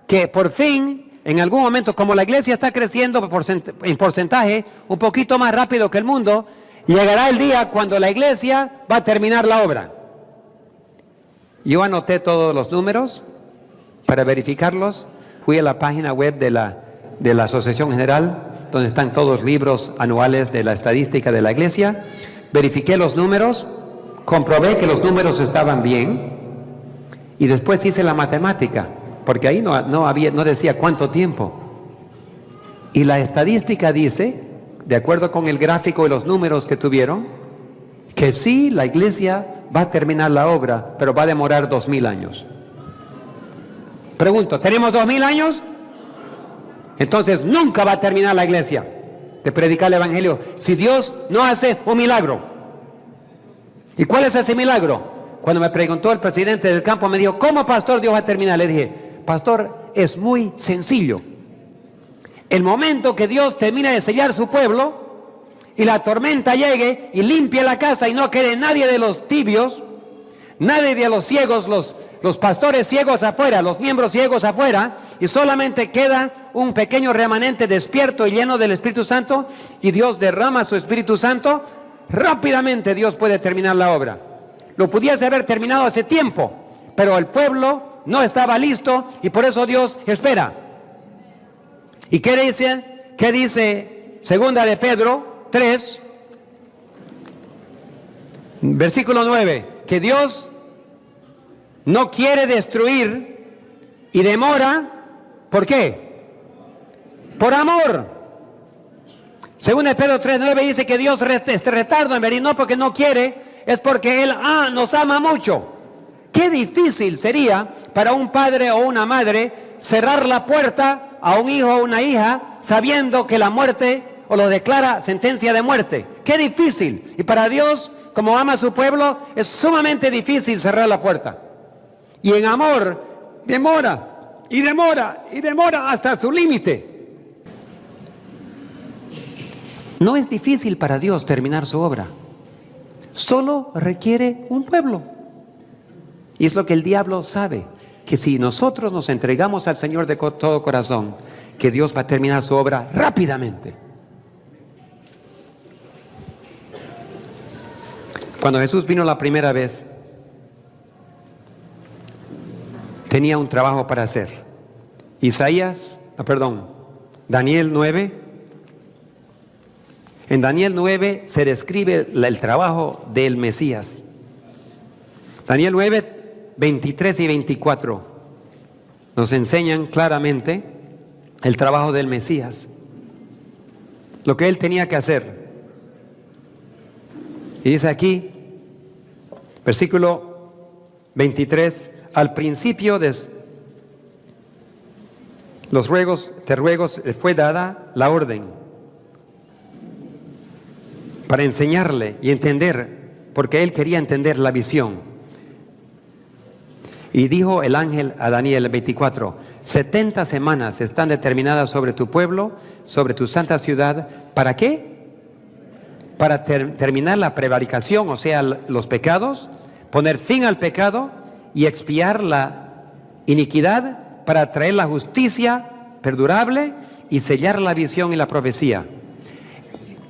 que por fin, en algún momento, como la iglesia está creciendo en porcentaje un poquito más rápido que el mundo, llegará el día cuando la iglesia va a terminar la obra. Yo anoté todos los números para verificarlos, fui a la página web de la Asociación General, donde están todos los libros anuales de la estadística de la iglesia, verifiqué los números, comprobé que los números estaban bien y después hice la matemática, porque ahí no decía cuánto tiempo. Y la estadística dice, de acuerdo con el gráfico y los números que tuvieron, que sí, la iglesia va a terminar la obra, pero va a demorar 2000 años. Pregunto, ¿tenemos 2000 años? Entonces nunca va a terminar la iglesia de predicar el evangelio si Dios no hace un milagro. ¿Y cuál es ese milagro? Cuando me preguntó el presidente del campo, me dijo, ¿cómo, pastor, Dios va a terminar? Le dije, pastor, es muy sencillo. El momento que Dios termina de sellar su pueblo y la tormenta llegue y limpie la casa y no quede nadie de los tibios, nadie de los ciegos, los pastores ciegos afuera, los miembros ciegos afuera, y solamente queda un pequeño remanente despierto y lleno del Espíritu Santo, y Dios derrama su Espíritu Santo, rápidamente Dios puede terminar la obra. Lo pudiese haber terminado hace tiempo, pero el pueblo no estaba listo y por eso Dios espera. ¿Y qué dice? ¿Qué dice Segunda de Pedro 3, versículo 9? Que Dios no quiere destruir y demora. ¿Por qué? Por amor. Segunda de Pedro 3:9 dice que Dios retarda en venir, no porque no quiere, es porque Él nos ama mucho. Qué difícil sería para un padre o una madre cerrar la puerta a un hijo o una hija sabiendo que la muerte o lo declara sentencia de muerte. ¡Qué difícil! Y para Dios, como ama a su pueblo, es sumamente difícil cerrar la puerta. Y en amor, demora y demora y demora hasta su límite. No es difícil para Dios terminar su obra. Solo requiere un pueblo. Y es lo que el diablo sabe, que si nosotros nos entregamos al Señor de todo corazón, que Dios va a terminar su obra rápidamente. Cuando Jesús vino la primera vez, tenía un trabajo para hacer. Daniel 9. En Daniel 9 se describe el trabajo del Mesías. Daniel 9, 23 y 24 nos enseñan claramente el trabajo del Mesías, lo que él tenía que hacer. Y dice aquí, versículo 23, al principio de los ruegos, fue dada la orden para enseñarle y entender, porque él quería entender la visión. Y dijo el ángel a Daniel 24, 70 semanas están determinadas sobre tu pueblo, sobre tu santa ciudad. ¿Para qué? Para terminar la prevaricación, o sea, los pecados, poner fin al pecado y expiar la iniquidad, para traer la justicia perdurable y sellar la visión y la profecía.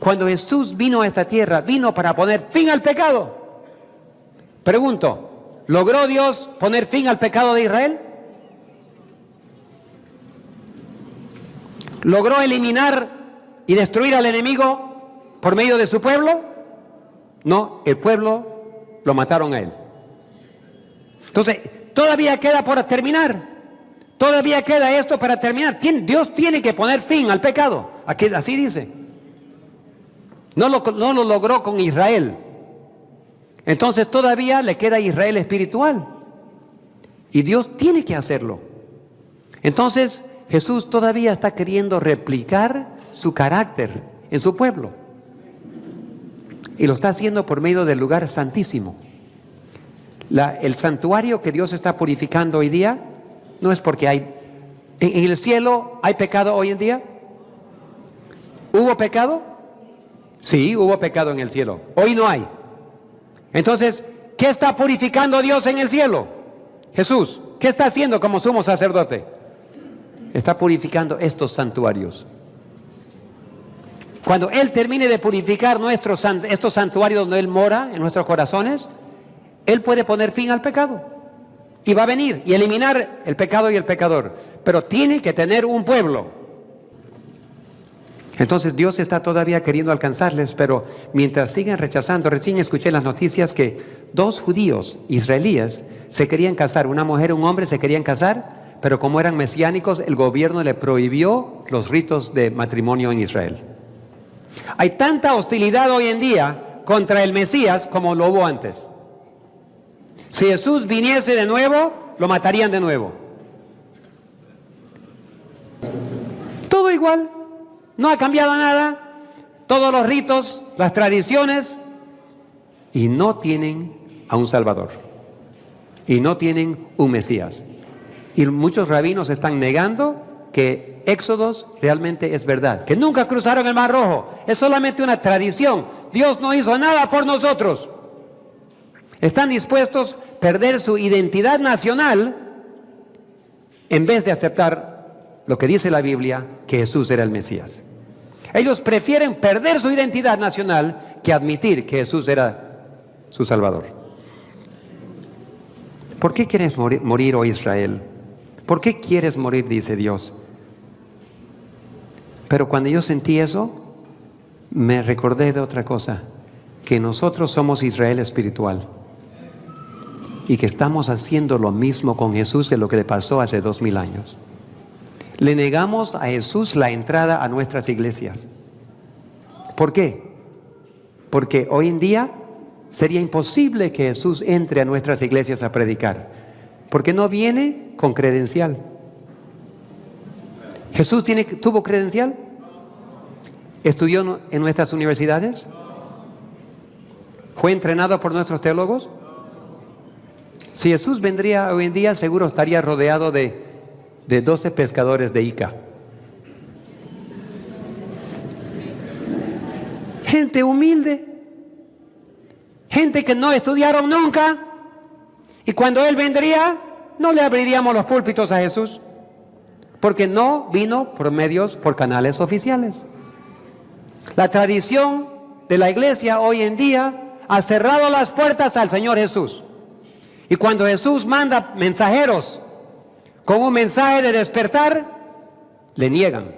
Cuando Jesús vino a esta tierra, vino para poner fin al pecado. Pregunto, ¿logró Dios poner fin al pecado de Israel? ¿Logró eliminar y destruir al enemigo por medio de su pueblo? No, el pueblo lo mataron a él. Entonces, todavía queda por terminar. Todavía queda esto para terminar. Dios tiene que poner fin al pecado. Aquí, así dice. No lo logró con Israel. Entonces todavía le queda Israel espiritual. Y Dios tiene que hacerlo. Entonces Jesús todavía está queriendo replicar su carácter en su pueblo. Y lo está haciendo por medio del lugar santísimo. El santuario que Dios está purificando hoy día no es porque hay... ¿En el cielo hay pecado hoy en día? ¿Hubo pecado? Sí, hubo pecado en el cielo. Hoy no hay. Entonces, ¿qué está purificando Dios en el cielo? Jesús, ¿qué está haciendo como sumo sacerdote? Está purificando estos santuarios. Cuando Él termine de purificar estos santuarios donde Él mora, en nuestros corazones, Él puede poner fin al pecado. Y va a venir y eliminar el pecado y el pecador. Pero tiene que tener un pueblo. Entonces Dios está todavía queriendo alcanzarles, pero mientras siguen rechazando, recién escuché las noticias que 2 judíos israelíes se querían casar, una mujer y un hombre se querían casar, pero como eran mesiánicos, el gobierno le prohibió los ritos de matrimonio en Israel. Hay tanta hostilidad hoy en día contra el Mesías como lo hubo antes. Si Jesús viniese de nuevo, lo matarían de nuevo. Todo igual. No ha cambiado nada, todos los ritos, las tradiciones, y no tienen a un Salvador, y no tienen un Mesías. Y muchos rabinos están negando que Éxodos realmente es verdad, que nunca cruzaron el Mar Rojo, es solamente una tradición. Dios no hizo nada por nosotros. Están dispuestos a perder su identidad nacional en vez de aceptar lo que dice la Biblia, que Jesús era el Mesías. Ellos prefieren perder su identidad nacional que admitir que Jesús era su Salvador. ¿Por qué quieres morir, oh Israel? ¿Por qué quieres morir? Dice Dios. Pero cuando yo sentí eso, me recordé de otra cosa, que nosotros somos Israel espiritual y que estamos haciendo lo mismo con Jesús que lo que le pasó hace 2000 años. Le negamos a Jesús la entrada a nuestras iglesias. ¿Por qué? Porque hoy en día sería imposible que Jesús entre a nuestras iglesias a predicar, porque no viene con credencial. ¿Jesús tuvo credencial? ¿Estudió en nuestras universidades? ¿Fue entrenado por nuestros teólogos? Si Jesús vendría hoy en día, seguro estaría rodeado de 12 pescadores de Ica. Gente humilde, gente que no estudiaron nunca, y cuando Él vendría, no le abriríamos los púlpitos a Jesús, porque no vino por canales oficiales. La tradición de la iglesia hoy en día ha cerrado las puertas al Señor Jesús. Y cuando Jesús manda mensajeros con un mensaje de despertar, le niegan.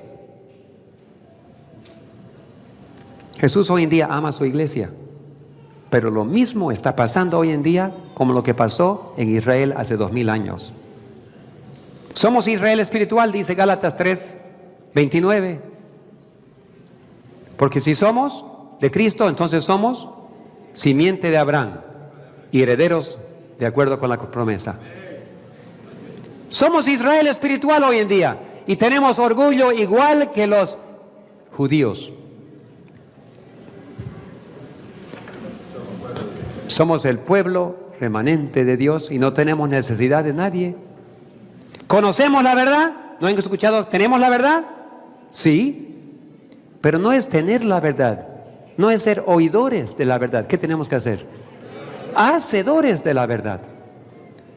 Jesús hoy en día ama a su iglesia, pero lo mismo está pasando hoy en día como lo que pasó en Israel hace 2000 años. Somos Israel espiritual, dice Gálatas 3:29. Porque si somos de Cristo, entonces somos simiente de Abraham y herederos de acuerdo con la promesa. Somos Israel espiritual hoy en día y tenemos orgullo igual que los judíos. Somos el pueblo remanente de Dios y no tenemos necesidad de nadie. ¿Conocemos la verdad? ¿No han escuchado? ¿Tenemos la verdad? Sí, pero no es tener la verdad, no es ser oidores de la verdad. ¿Qué tenemos que hacer? Hacedores de la verdad.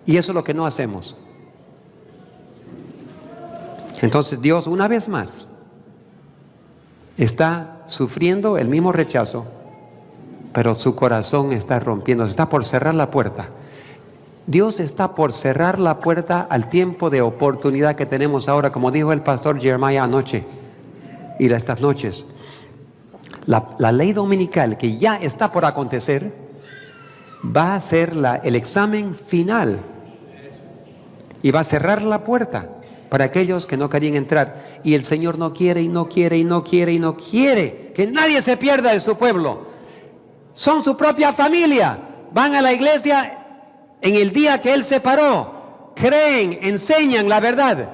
Y eso es lo que no hacemos. Entonces Dios, una vez más, está sufriendo el mismo rechazo, pero su corazón está rompiendo, está por cerrar la puerta. Dios está por cerrar la puerta al tiempo de oportunidad que tenemos ahora, como dijo el pastor Jeremiah anoche y estas noches. La ley dominical que ya está por acontecer va a ser el examen final y va a cerrar la puerta para aquellos que no querían entrar. Y el Señor no quiere y no quiere y no quiere y no quiere que nadie se pierda de su pueblo. Son su propia familia, van a la iglesia en el día que Él separó, creen, enseñan la verdad,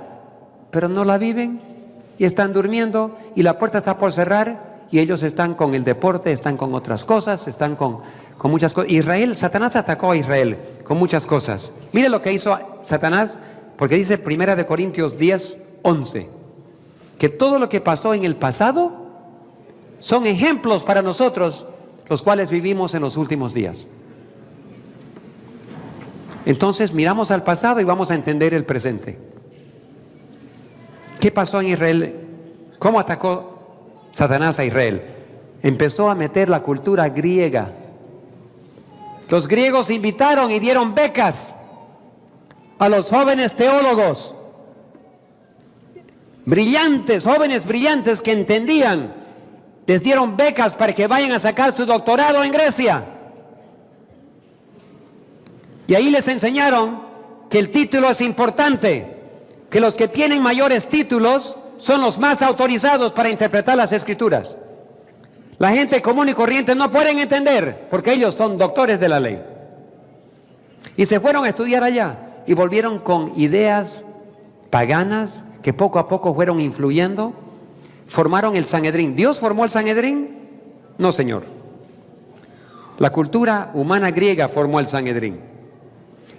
pero no la viven y están durmiendo y la puerta está por cerrar y ellos están con el deporte, están con otras cosas, están con muchas cosas. Satanás atacó a Israel con muchas cosas. Mire lo que hizo Satanás, porque dice 1 Corintios 10:11, que todo lo que pasó en el pasado son ejemplos para nosotros, los cuales vivimos en los últimos días. Entonces miramos al pasado y vamos a entender el presente. ¿Qué pasó en Israel? ¿Cómo atacó Satanás a Israel? Empezó a meter la cultura griega. Los griegos invitaron y dieron becas a los jóvenes teólogos, brillantes, jóvenes brillantes que entendían. Les dieron becas para que vayan a sacar su doctorado en Grecia. Y ahí les enseñaron que el título es importante, que los que tienen mayores títulos son los más autorizados para interpretar las Escrituras. La gente común y corriente no pueden entender, porque ellos son doctores de la ley. Y se fueron a estudiar allá y volvieron con ideas paganas que poco a poco fueron influyendo. Formaron el Sanedrín. ¿Dios formó el Sanedrín? No, señor. La cultura humana griega formó el Sanedrín,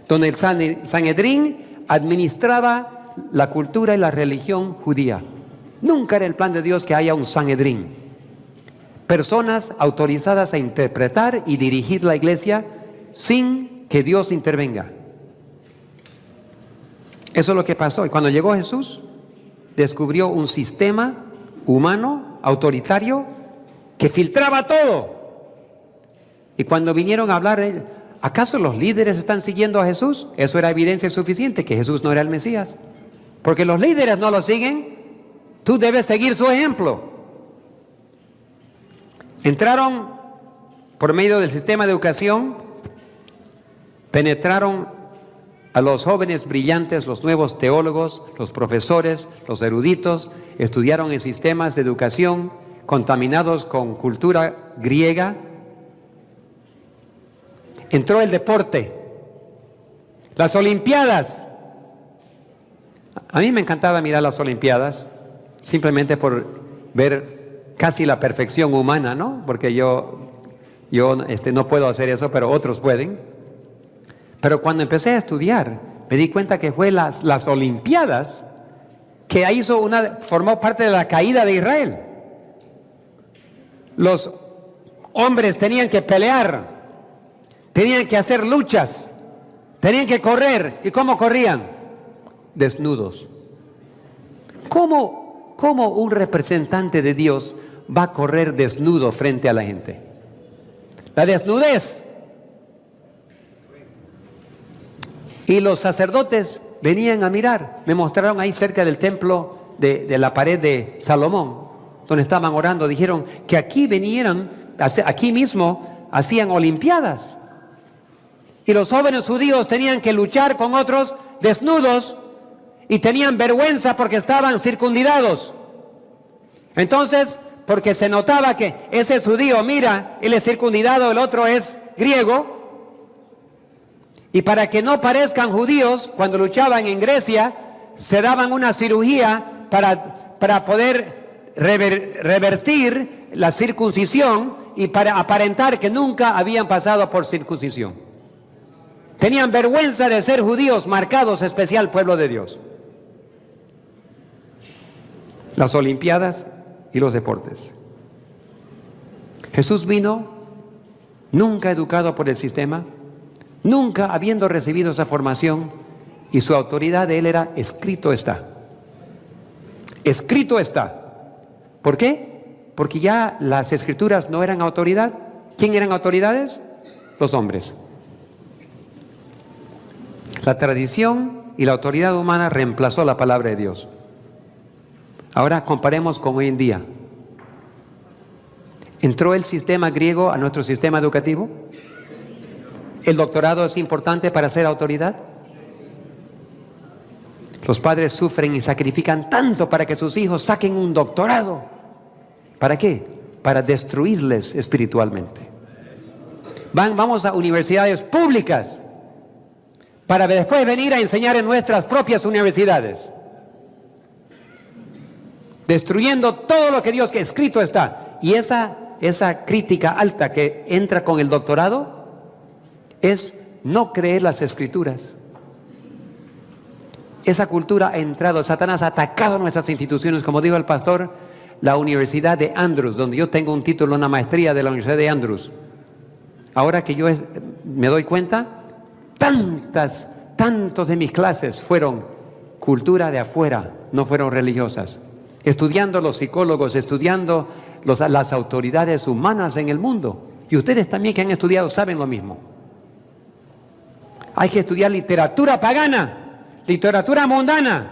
donde el Sanedrín administraba la cultura y la religión judía. Nunca era el plan de Dios que haya un Sanedrín, personas autorizadas a interpretar y dirigir la iglesia sin que Dios intervenga. Eso es lo que pasó. Y cuando llegó Jesús, descubrió un sistema humano, autoritario, que filtraba todo. Y cuando vinieron a hablar de, ¿acaso los líderes están siguiendo a Jesús? Eso era evidencia suficiente que Jesús no era el Mesías. Porque los líderes no lo siguen, tú debes seguir su ejemplo. Entraron por medio del sistema de educación, penetraron a los jóvenes brillantes, los nuevos teólogos, los profesores, los eruditos, estudiaron en sistemas de educación contaminados con cultura griega. Entró el deporte, las olimpiadas. A mí me encantaba mirar las olimpiadas simplemente por ver casi la perfección humana, ¿no? Porque yo no puedo hacer eso, pero otros pueden. Pero cuando empecé a estudiar, me di cuenta que fue las Olimpiadas que formó parte de la caída de Israel. Los hombres tenían que pelear, tenían que hacer luchas, tenían que correr. ¿Y cómo corrían? Desnudos. ¿Cómo un representante de Dios va a correr desnudo frente a la gente? La desnudez. Y los sacerdotes venían a mirar. Me mostraron ahí cerca del templo de la pared de Salomón, donde estaban orando. Dijeron que aquí aquí mismo hacían olimpiadas. Y los jóvenes judíos tenían que luchar con otros desnudos y tenían vergüenza porque estaban circuncidados. Entonces, porque se notaba que ese es judío, mira, él es circuncidado, el otro es griego. Y para que no parezcan judíos, cuando luchaban en Grecia, se daban una cirugía para poder revertir la circuncisión y para aparentar que nunca habían pasado por circuncisión. Tenían vergüenza de ser judíos, marcados especial pueblo de Dios. Las Olimpiadas y los deportes. Jesús vino nunca educado por el sistema, nunca habiendo recibido esa formación, y su autoridad de él era: escrito está. Escrito está. ¿Por qué? Porque ya las escrituras no eran autoridad. ¿Quién eran autoridades? Los hombres. La tradición y la autoridad humana reemplazó la palabra de Dios. Ahora comparemos con hoy en día. ¿Entró el sistema griego a nuestro sistema educativo? ¿El doctorado es importante para ser autoridad? Los padres sufren y sacrifican tanto para que sus hijos saquen un doctorado. ¿Para qué? Para destruirles espiritualmente. Vamos a universidades públicas para después venir a enseñar en nuestras propias universidades, destruyendo todo lo que Dios que escrito está. Y esa crítica alta que entra con el doctorado es no creer las escrituras. Esa cultura ha entrado, Satanás ha atacado nuestras instituciones, como dijo el pastor, la Universidad de Andrews, donde yo tengo un título, una maestría de la Universidad de Andrews. Ahora que yo me doy cuenta, tantos de mis clases fueron cultura de afuera, no fueron religiosas. Estudiando los psicólogos, estudiando las autoridades humanas en el mundo. Y ustedes también que han estudiado saben lo mismo. Hay que estudiar literatura pagana, literatura mundana,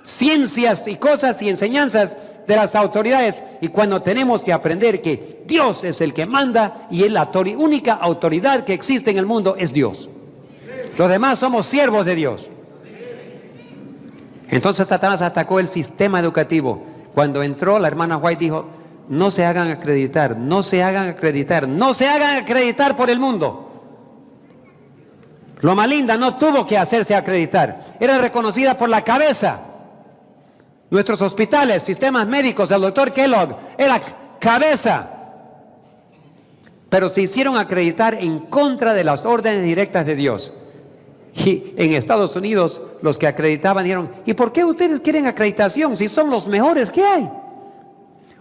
ciencias y cosas y enseñanzas de las autoridades. Y cuando tenemos que aprender que Dios es el que manda y la única autoridad que existe en el mundo es Dios. Los demás somos siervos de Dios. Entonces Satanás atacó el sistema educativo. Cuando entró, la hermana White dijo: no se hagan acreditar, no se hagan acreditar, no se hagan acreditar por el mundo. Loma Linda no tuvo que hacerse acreditar, era reconocida por la cabeza. Nuestros hospitales, sistemas médicos, el doctor Kellogg era cabeza. Pero se hicieron acreditar en contra de las órdenes directas de Dios. Y en Estados Unidos los que acreditaban dijeron: ¿y por qué ustedes quieren acreditación si son los mejores que hay?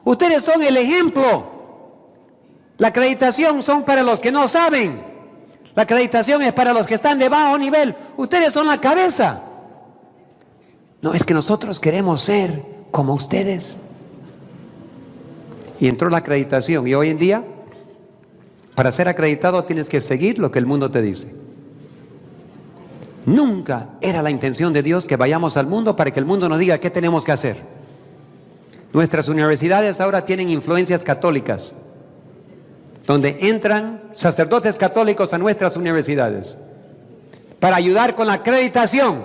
Ustedes son el ejemplo. La acreditación son para los que no saben. La acreditación es para los que están de bajo nivel. Ustedes son la cabeza. No, es que nosotros queremos ser como ustedes. Y entró la acreditación. Y hoy en día, para ser acreditado tienes que seguir lo que el mundo te dice. Nunca era la intención de Dios que vayamos al mundo para que el mundo nos diga qué tenemos que hacer. Nuestras universidades ahora tienen influencias católicas, donde entran sacerdotes católicos a nuestras universidades para ayudar con la acreditación.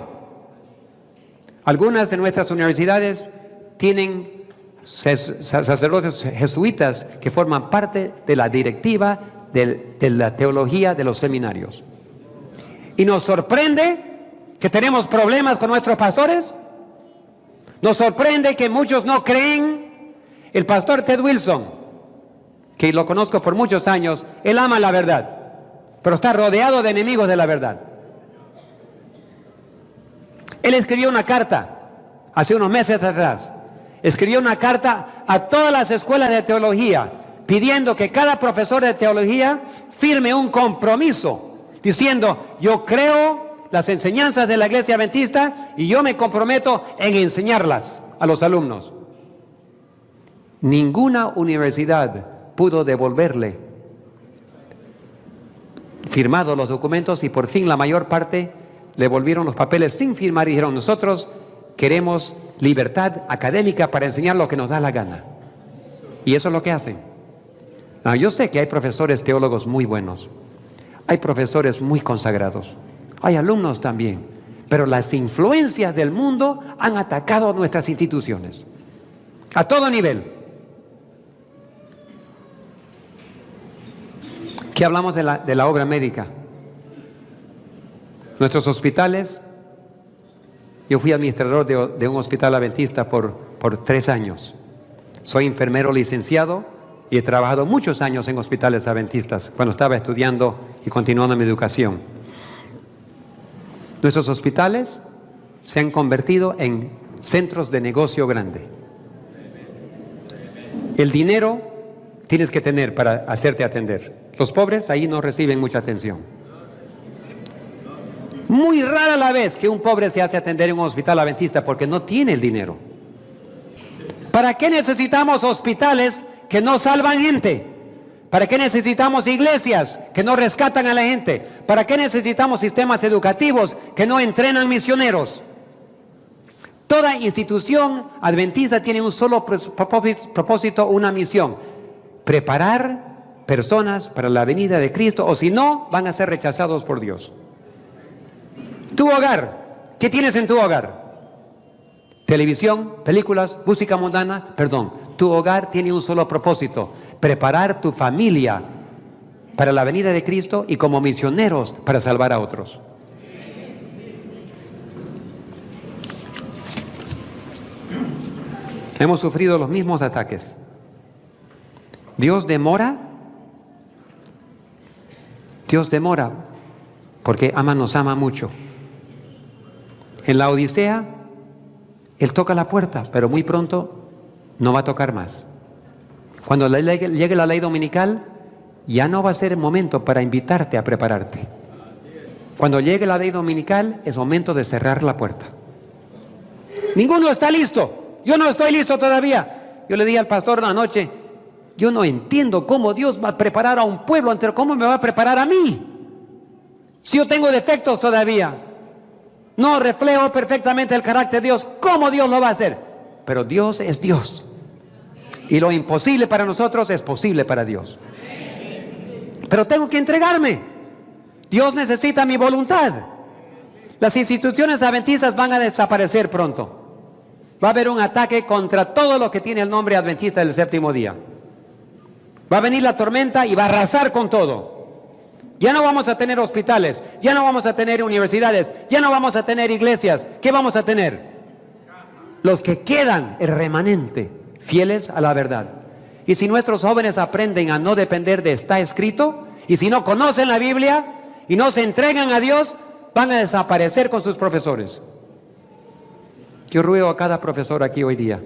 Algunas de nuestras universidades tienen sacerdotes jesuitas que forman parte de la directiva de la teología de los seminarios. Y nos sorprende que tenemos problemas con nuestros pastores, Nos sorprende que muchos no creen. El pastor Ted Wilson, que lo conozco por muchos años, él ama la verdad, pero está rodeado de enemigos de la verdad. Él escribió una carta hace unos meses atrás. Escribió una carta a todas las escuelas de teología pidiendo que cada profesor de teología firme un compromiso diciendo: yo creo las enseñanzas de la Iglesia Adventista y yo me comprometo en enseñarlas a los alumnos. Ninguna universidad pudo devolverle firmados los documentos, y por fin la mayor parte le volvieron los papeles sin firmar y dijeron: nosotros queremos libertad académica para enseñar lo que nos da la gana. Y eso es lo que hacen. Yo sé que hay profesores teólogos muy buenos, hay profesores muy consagrados, hay alumnos también, pero las influencias del mundo han atacado nuestras instituciones a todo nivel. ¿Qué hablamos de la obra médica? Nuestros hospitales. Yo fui administrador de un hospital adventista por 3 años. Soy enfermero licenciado y he trabajado muchos años en hospitales adventistas cuando estaba estudiando y continuando mi educación. Nuestros hospitales se han convertido en centros de negocio grande. El dinero tienes que tener para hacerte atender. Los pobres ahí no reciben mucha atención. Muy rara la vez que un pobre se hace atender en un hospital adventista porque no tiene el dinero. ¿Para qué necesitamos hospitales que no salvan gente? ¿Para qué necesitamos iglesias que no rescatan a la gente? ¿Para qué necesitamos sistemas educativos que no entrenan misioneros? Toda institución adventista tiene un solo propósito, una misión: preparar personas para la venida de Cristo, o si no, van a ser rechazados por Dios. Tu hogar, ¿qué tienes en tu hogar? Televisión, películas, música mundana, tu hogar tiene un solo propósito: preparar tu familia para la venida de Cristo y como misioneros para salvar a otros. Hemos sufrido los mismos ataques. Dios demora porque nos ama mucho. En la Odisea, Él toca la puerta, pero muy pronto no va a tocar más. Cuando llegue la ley dominical, ya no va a ser el momento para invitarte a prepararte. Cuando llegue la ley dominical, es momento de cerrar la puerta. Ninguno está listo. Yo no estoy listo todavía. Yo le dije al pastor anoche: yo no entiendo cómo Dios va a preparar a un pueblo entero. ¿Cómo me va a preparar a mí? Si yo tengo defectos todavía, no reflejo perfectamente el carácter de Dios, ¿cómo Dios lo va a hacer? Pero Dios es Dios. Y lo imposible para nosotros es posible para Dios. Pero tengo que entregarme. Dios necesita mi voluntad. Las instituciones adventistas van a desaparecer pronto. Va a haber un ataque contra todo lo que tiene el nombre adventista del séptimo día. Va a venir la tormenta y va a arrasar con todo. Ya no vamos a tener hospitales, ya no vamos a tener universidades, ya no vamos a tener iglesias. ¿Qué vamos a tener? Los que quedan, el remanente, fieles a la verdad. Y si nuestros jóvenes aprenden a no depender de está escrito, y si no conocen la Biblia y no se entregan a Dios, van a desaparecer con sus profesores. Yo ruego a cada profesor aquí hoy día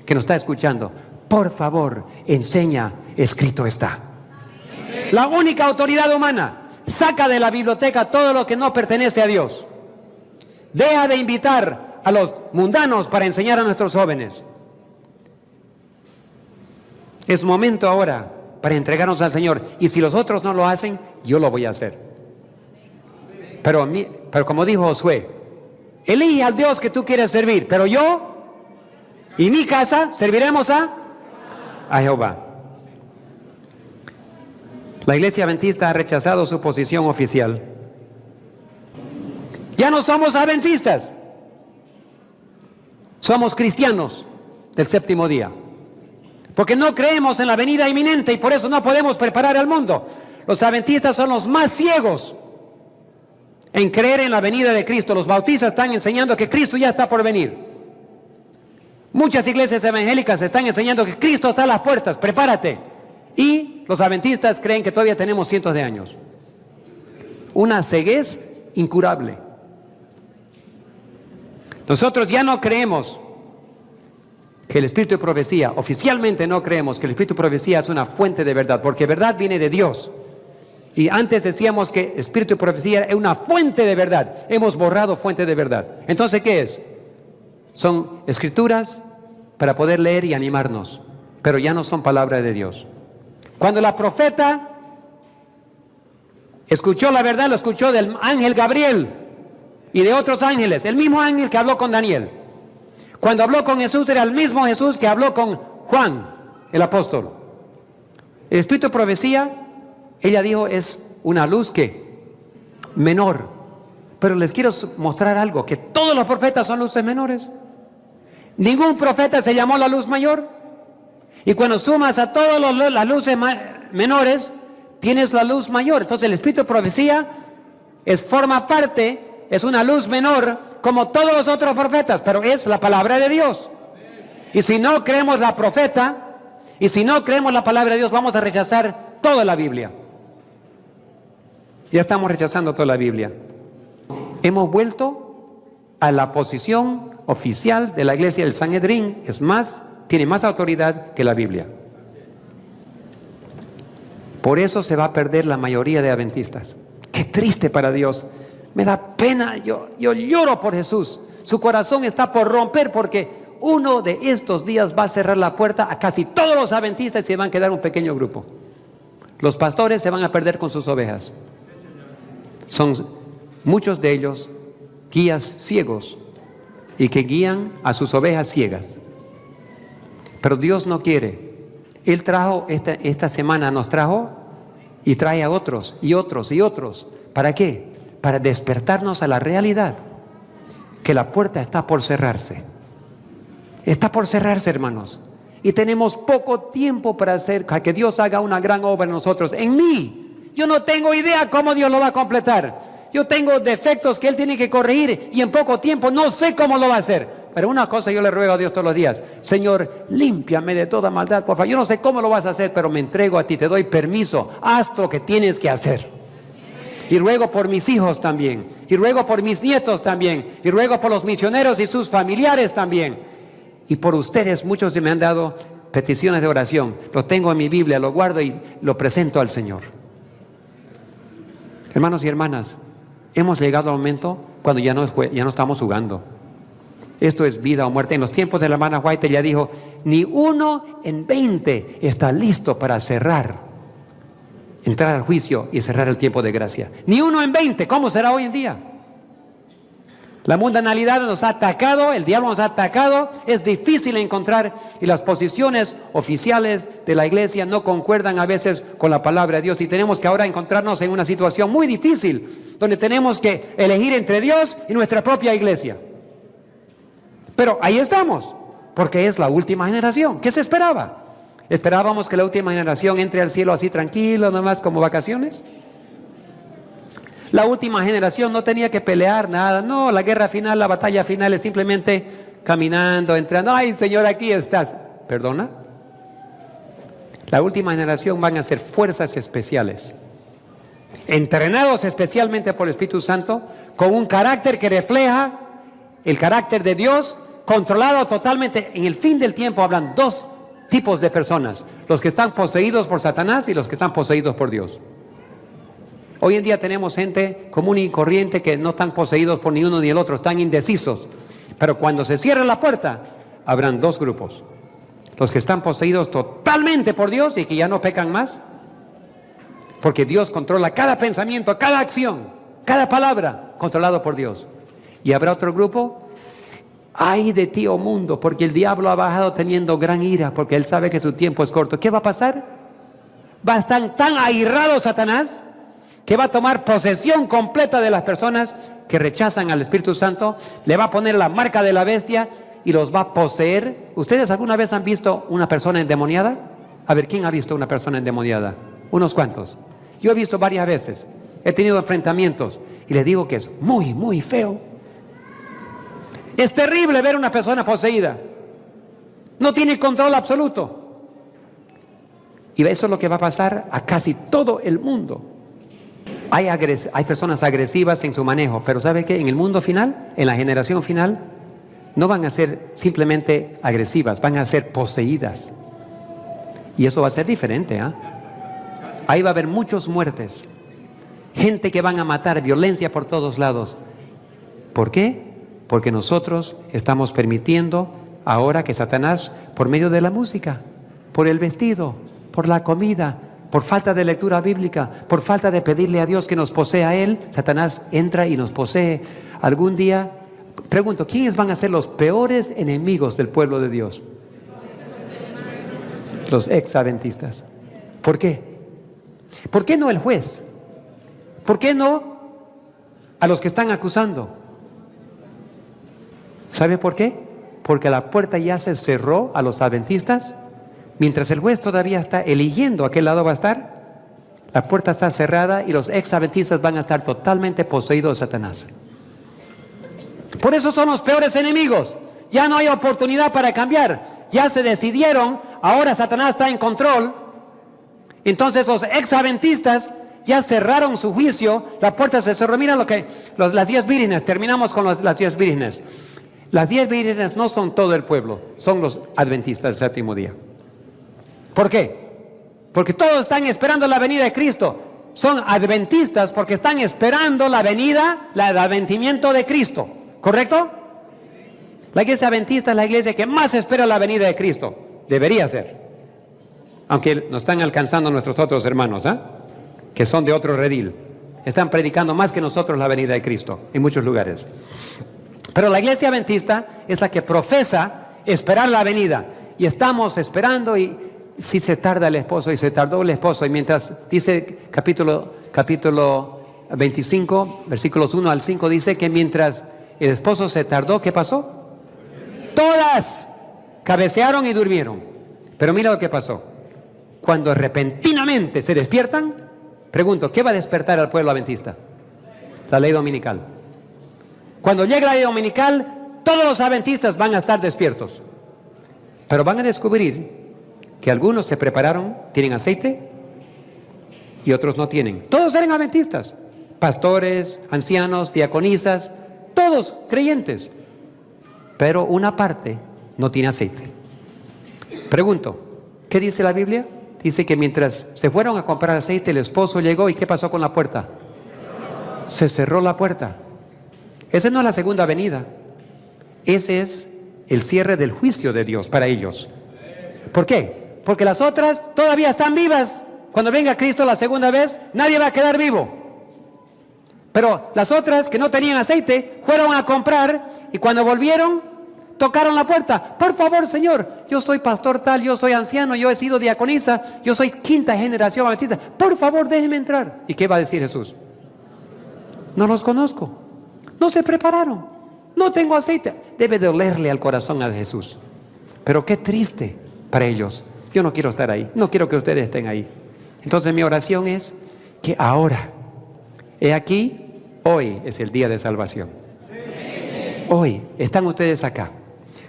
que nos está escuchando: por favor, enseña, escrito está. La única autoridad humana. Saca de la biblioteca todo lo que no pertenece a Dios. Deja de invitar a los mundanos para enseñar a nuestros jóvenes. Es momento ahora para entregarnos al Señor. Y si los otros no lo hacen, yo lo voy a hacer. Pero como dijo Josué: elige al Dios que tú quieres servir, pero yo y mi casa serviremos a Jehová. La Iglesia Adventista ha rechazado su posición oficial. Ya no somos adventistas, somos cristianos del séptimo día, porque no creemos en la venida inminente y por eso no podemos preparar al mundo. Los adventistas son los más ciegos en creer en la venida de Cristo. Los bautistas están enseñando que Cristo ya está por venir. Muchas iglesias evangélicas están enseñando que Cristo está a las puertas, prepárate. Y los adventistas creen que todavía tenemos cientos de años. Una ceguez incurable. Nosotros ya no creemos que el espíritu de profecía, oficialmente no creemos que el espíritu de profecía es una fuente de verdad, porque verdad viene de Dios. Y antes decíamos que el espíritu de profecía es una fuente de verdad. Hemos borrado fuente de verdad. Entonces, ¿qué es? Son escrituras para poder leer y animarnos, pero ya no son palabra de Dios. Cuando la profeta escuchó la verdad, lo escuchó del ángel Gabriel y de otros ángeles, el mismo ángel que habló con Daniel. Cuando habló con Jesús era el mismo Jesús que habló con Juan, el apóstol. El espíritu de profecía, ella dijo, es una luz que menor. Pero les quiero mostrar algo, que todos los profetas son luces menores. Ningún profeta se llamó la luz mayor. Y cuando sumas a todas las luces menores, tienes la luz mayor. Entonces el espíritu de profecía forma parte, es una luz menor como todos los otros profetas, pero es la palabra de Dios. Y si no creemos la profeta, y si no creemos la palabra de Dios, vamos a rechazar toda la Biblia. Ya estamos rechazando toda la Biblia. Hemos vuelto a la posición oficial de la iglesia del Sanedrín, es más, tiene más autoridad que la Biblia. Por eso se va a perder la mayoría de adventistas. Qué triste para Dios. Me da pena, yo lloro por Jesús. Su corazón está por romper porque uno de estos días va a cerrar la puerta a casi todos los adventistas y se van a quedar un pequeño grupo. Los pastores se van a perder con sus ovejas. Son muchos de ellos guías ciegos y que guían a sus ovejas ciegas. Pero Dios no quiere. Él trajo esta semana, nos trajo y trae a otros y otros y otros. ¿Para qué? Para despertarnos a la realidad que la puerta está por cerrarse. Está por cerrarse, hermanos. Y tenemos poco tiempo para que Dios haga una gran obra en nosotros. En mí, yo no tengo idea cómo Dios lo va a completar. Yo tengo defectos que Él tiene que corregir y en poco tiempo no sé cómo lo va a hacer. Pero una cosa yo le ruego a Dios todos los días: Señor, límpiame de toda maldad, por favor. Yo no sé cómo lo vas a hacer, pero me entrego a ti, te doy permiso. Haz lo que tienes que hacer. Y ruego por mis hijos también, y ruego por mis nietos también, y ruego por los misioneros y sus familiares también. Y por ustedes, muchos me han dado peticiones de oración. Los tengo en mi Biblia, lo guardo y lo presento al Señor. Hermanos y hermanas, hemos llegado al momento cuando ya no estamos jugando. Esto es vida o muerte. En los tiempos de la hermana White ella dijo, ni 1 en 20 está listo para entrar al juicio y cerrar el tiempo de gracia. Ni 1 en 20, ¿cómo será hoy en día? La mundanalidad nos ha atacado, el diablo nos ha atacado, es difícil encontrar y las posiciones oficiales de la iglesia no concuerdan a veces con la palabra de Dios y tenemos que ahora encontrarnos en una situación muy difícil donde tenemos que elegir entre Dios y nuestra propia iglesia. Pero ahí estamos, porque es la última generación. ¿Qué se esperaba? ¿Esperábamos que la última generación entre al cielo así tranquilo, nada más como vacaciones? La última generación no tenía que pelear nada. No, la guerra final, la batalla final es simplemente caminando, entrando. Ay, Señor, aquí estás. ¿Perdona? La última generación van a ser fuerzas especiales, entrenados especialmente por el Espíritu Santo, con un carácter que refleja el carácter de Dios, controlado totalmente. En el fin del tiempo hablan 2 tipos de personas: los que están poseídos por Satanás y los que están poseídos por Dios. Hoy en día tenemos gente común y corriente que no están poseídos por ni uno ni el otro, están indecisos. Pero cuando se cierra la puerta, habrán 2 grupos: los que están poseídos totalmente por Dios y que ya no pecan más, porque Dios controla cada pensamiento, cada acción, cada palabra, controlado por Dios. Y habrá otro grupo: ay de ti, oh mundo, porque el diablo ha bajado teniendo gran ira, porque él sabe que su tiempo es corto. ¿Qué va a pasar? Va a estar tan airrado Satanás que va a tomar posesión completa de las personas que rechazan al Espíritu Santo, le va a poner la marca de la bestia y los va a poseer. ¿Ustedes alguna vez han visto una persona endemoniada? A ver, ¿quién ha visto una persona endemoniada? Unos cuantos. Yo he visto varias veces, he tenido enfrentamientos y les digo que es muy, muy feo. Es terrible ver una persona poseída. No tiene control absoluto. Y eso es lo que va a pasar a casi todo el mundo. Hay personas agresivas en su manejo, pero ¿sabe qué? En el mundo final, en la generación final, no van a ser simplemente agresivas, van a ser poseídas. Y eso va a ser diferente, ¿eh? Ahí va a haber muchas muertes, gente que van a matar, violencia por todos lados. ¿Por qué? Porque nosotros estamos permitiendo ahora que Satanás, por medio de la música, por el vestido, por la comida, por falta de lectura bíblica, por falta de pedirle a Dios que nos posea a Él, Satanás entra y nos posee. Algún día, pregunto, ¿quiénes van a ser los peores enemigos del pueblo de Dios? Los ex-adventistas. ¿Por qué? ¿Por qué no el juez? ¿Por qué no a los que están acusando? ¿Sabe por qué? Porque la puerta ya se cerró a los adventistas. Mientras el juez todavía está eligiendo a qué lado va a estar, la puerta está cerrada y los ex-adventistas van a estar totalmente poseídos de Satanás. Por eso son los peores enemigos. Ya no hay oportunidad para cambiar. Ya se decidieron, ahora Satanás está en control. Entonces los ex-adventistas ya cerraron su juicio, la puerta se cerró. Mira las 10 vírgenes, terminamos con las 10 vírgenes. Las 10 vírgenes no son todo el pueblo, son los adventistas del séptimo día. ¿Por qué? Porque todos están esperando la venida de Cristo. Son adventistas porque están esperando la venida, el advenimiento de Cristo. ¿Correcto? La iglesia adventista es la iglesia que más espera la venida de Cristo. Debería ser. Aunque nos están alcanzando nuestros otros hermanos, que son de otro redil. Están predicando más que nosotros la venida de Cristo en muchos lugares. Pero la iglesia adventista es la que profesa esperar la venida. Y estamos esperando y si se tarda el esposo y se tardó el esposo. Y mientras dice capítulo 25, versículos 1 al 5, dice que mientras el esposo se tardó, ¿qué pasó? Todas cabecearon y durmieron. Pero mira lo que pasó. Cuando repentinamente se despiertan, pregunto, ¿qué va a despertar al pueblo adventista? La ley dominical. Cuando llegue la ley dominical, todos los adventistas van a estar despiertos. Pero van a descubrir que algunos se prepararon, tienen aceite, y otros no tienen. Todos eran adventistas. Pastores, ancianos, diaconisas, todos creyentes. Pero una parte no tiene aceite. Pregunto, ¿qué dice la Biblia? Dice que mientras se fueron a comprar aceite, el esposo llegó y ¿qué pasó con la puerta? Se cerró la puerta. Esa no es la segunda venida. Ese es el cierre del juicio de Dios para ellos. ¿Por qué? Porque las otras todavía están vivas. Cuando venga Cristo la segunda vez, nadie va a quedar vivo. Pero las otras que no tenían aceite, fueron a comprar y cuando volvieron, tocaron la puerta. Por favor, Señor, yo soy pastor tal, yo soy anciano, yo he sido diaconisa, yo soy quinta generación adventista. Por favor, déjeme entrar. ¿Y qué va a decir Jesús? No los conozco. No se prepararon. No tengo aceite. Debe dolerle al corazón a Jesús. Pero qué triste para ellos. Yo no quiero estar ahí. No quiero que ustedes estén ahí. Entonces mi oración es que ahora, he aquí, hoy es el día de salvación. Hoy están ustedes acá.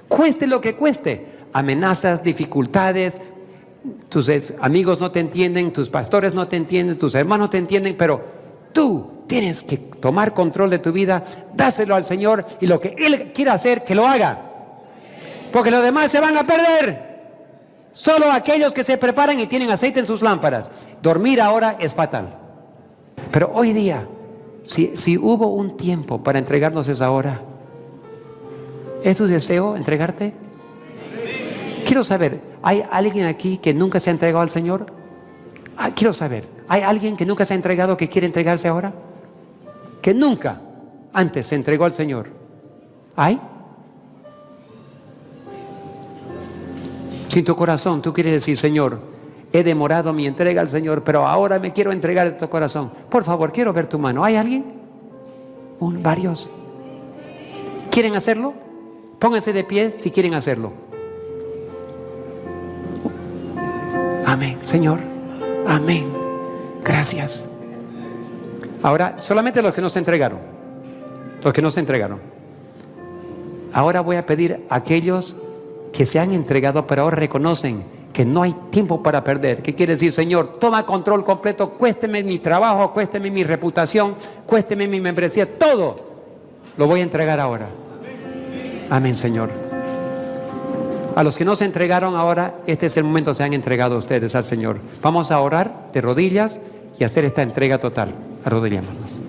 Cueste lo que cueste. Amenazas, dificultades. Tus amigos no te entienden, tus pastores no te entienden, tus hermanos no te entienden, pero tú tienes que tomar control de tu vida, dáselo al Señor y lo que Él quiera hacer, que lo haga. Porque los demás se van a perder. Solo aquellos que se preparan y tienen aceite en sus lámparas. Dormir ahora es fatal. Pero hoy día, si hubo un tiempo para entregarnos esa hora, ¿es tu deseo entregarte? Quiero saber, ¿hay alguien aquí que nunca se ha entregado al Señor? Quiero saber, ¿hay alguien que nunca se ha entregado que quiere entregarse ahora? Que nunca antes se entregó al Señor. ¿Hay? Si en tu corazón tú quieres decir, Señor, he demorado mi entrega al Señor, pero ahora me quiero entregar de tu corazón. Por favor, quiero ver tu mano. ¿Hay alguien? Varios. ¿Quieren hacerlo? Pónganse de pie si quieren hacerlo. Amén, Señor. Amén. Gracias. Ahora, solamente los que no se entregaron. Los que no se entregaron. Ahora voy a pedir a aquellos que se han entregado, pero ahora reconocen que no hay tiempo para perder. ¿Qué quiere decir? Señor, toma control completo, cuésteme mi trabajo, cuésteme mi reputación, cuésteme mi membresía, todo lo voy a entregar ahora. Amén, Señor. A los que no se entregaron ahora, este es el momento, se han entregado ustedes al Señor. Vamos a orar de rodillas y hacer esta entrega total. Arrodillémonos.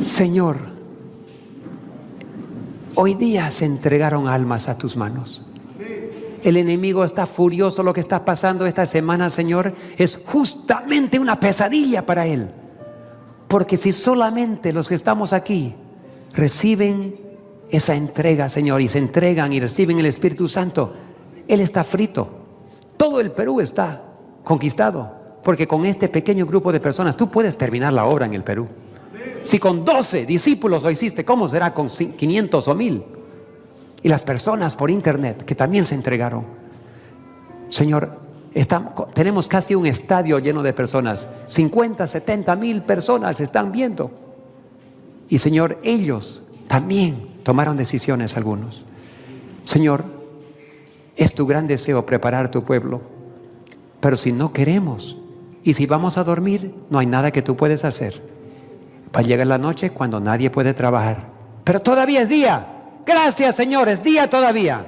Señor, hoy día se entregaron almas a tus manos. El enemigo está furioso. Lo que está pasando esta semana, Señor, es justamente una pesadilla para él. Porque si solamente los que estamos aquí reciben esa entrega, Señor, y se entregan y reciben el Espíritu Santo, él está frito. Todo el Perú está conquistado, porque con este pequeño grupo de personas tú puedes terminar la obra en el Perú. Si con 12 discípulos lo hiciste, ¿cómo será con 500 o 1000? Y las personas por internet que también se entregaron. Señor, tenemos casi un estadio lleno de personas. 50, 70 mil personas están viendo. Y Señor, ellos también tomaron decisiones algunos. Señor, es tu gran deseo preparar tu pueblo. Pero si no queremos y si vamos a dormir, no hay nada que tú puedes hacer. Va a llegar la noche cuando nadie puede trabajar. Pero todavía es día. Gracias, Señor, es día todavía.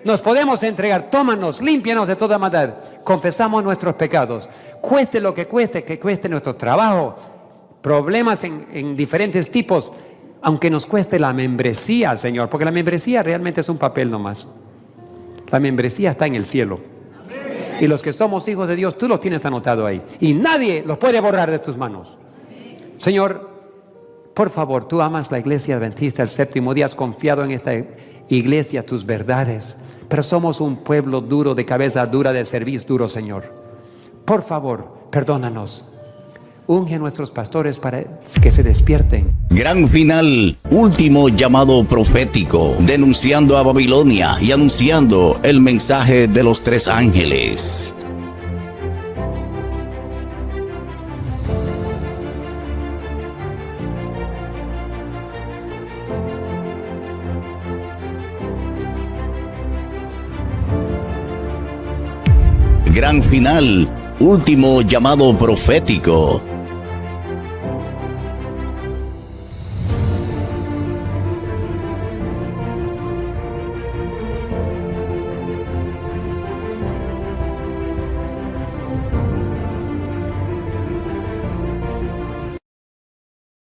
Nos podemos entregar. Tómanos, límpianos de toda maldad. Confesamos nuestros pecados. Cueste lo que cueste nuestro trabajo. Problemas en diferentes tipos. Aunque nos cueste la membresía, Señor. Porque la membresía realmente es un papel nomás. La membresía está en el cielo. Y los que somos hijos de Dios, tú los tienes anotado ahí. Y nadie los puede borrar de tus manos. Señor, por favor, tú amas la iglesia adventista del séptimo día, has confiado en esta iglesia tus verdades, pero somos un pueblo duro, de cabeza dura, de cerviz duro, Señor. Por favor, perdónanos. Unge a nuestros pastores para que se despierten. Gran final, último llamado profético, denunciando a Babilonia y anunciando el mensaje de los 3 ángeles. Gran final, último llamado profético,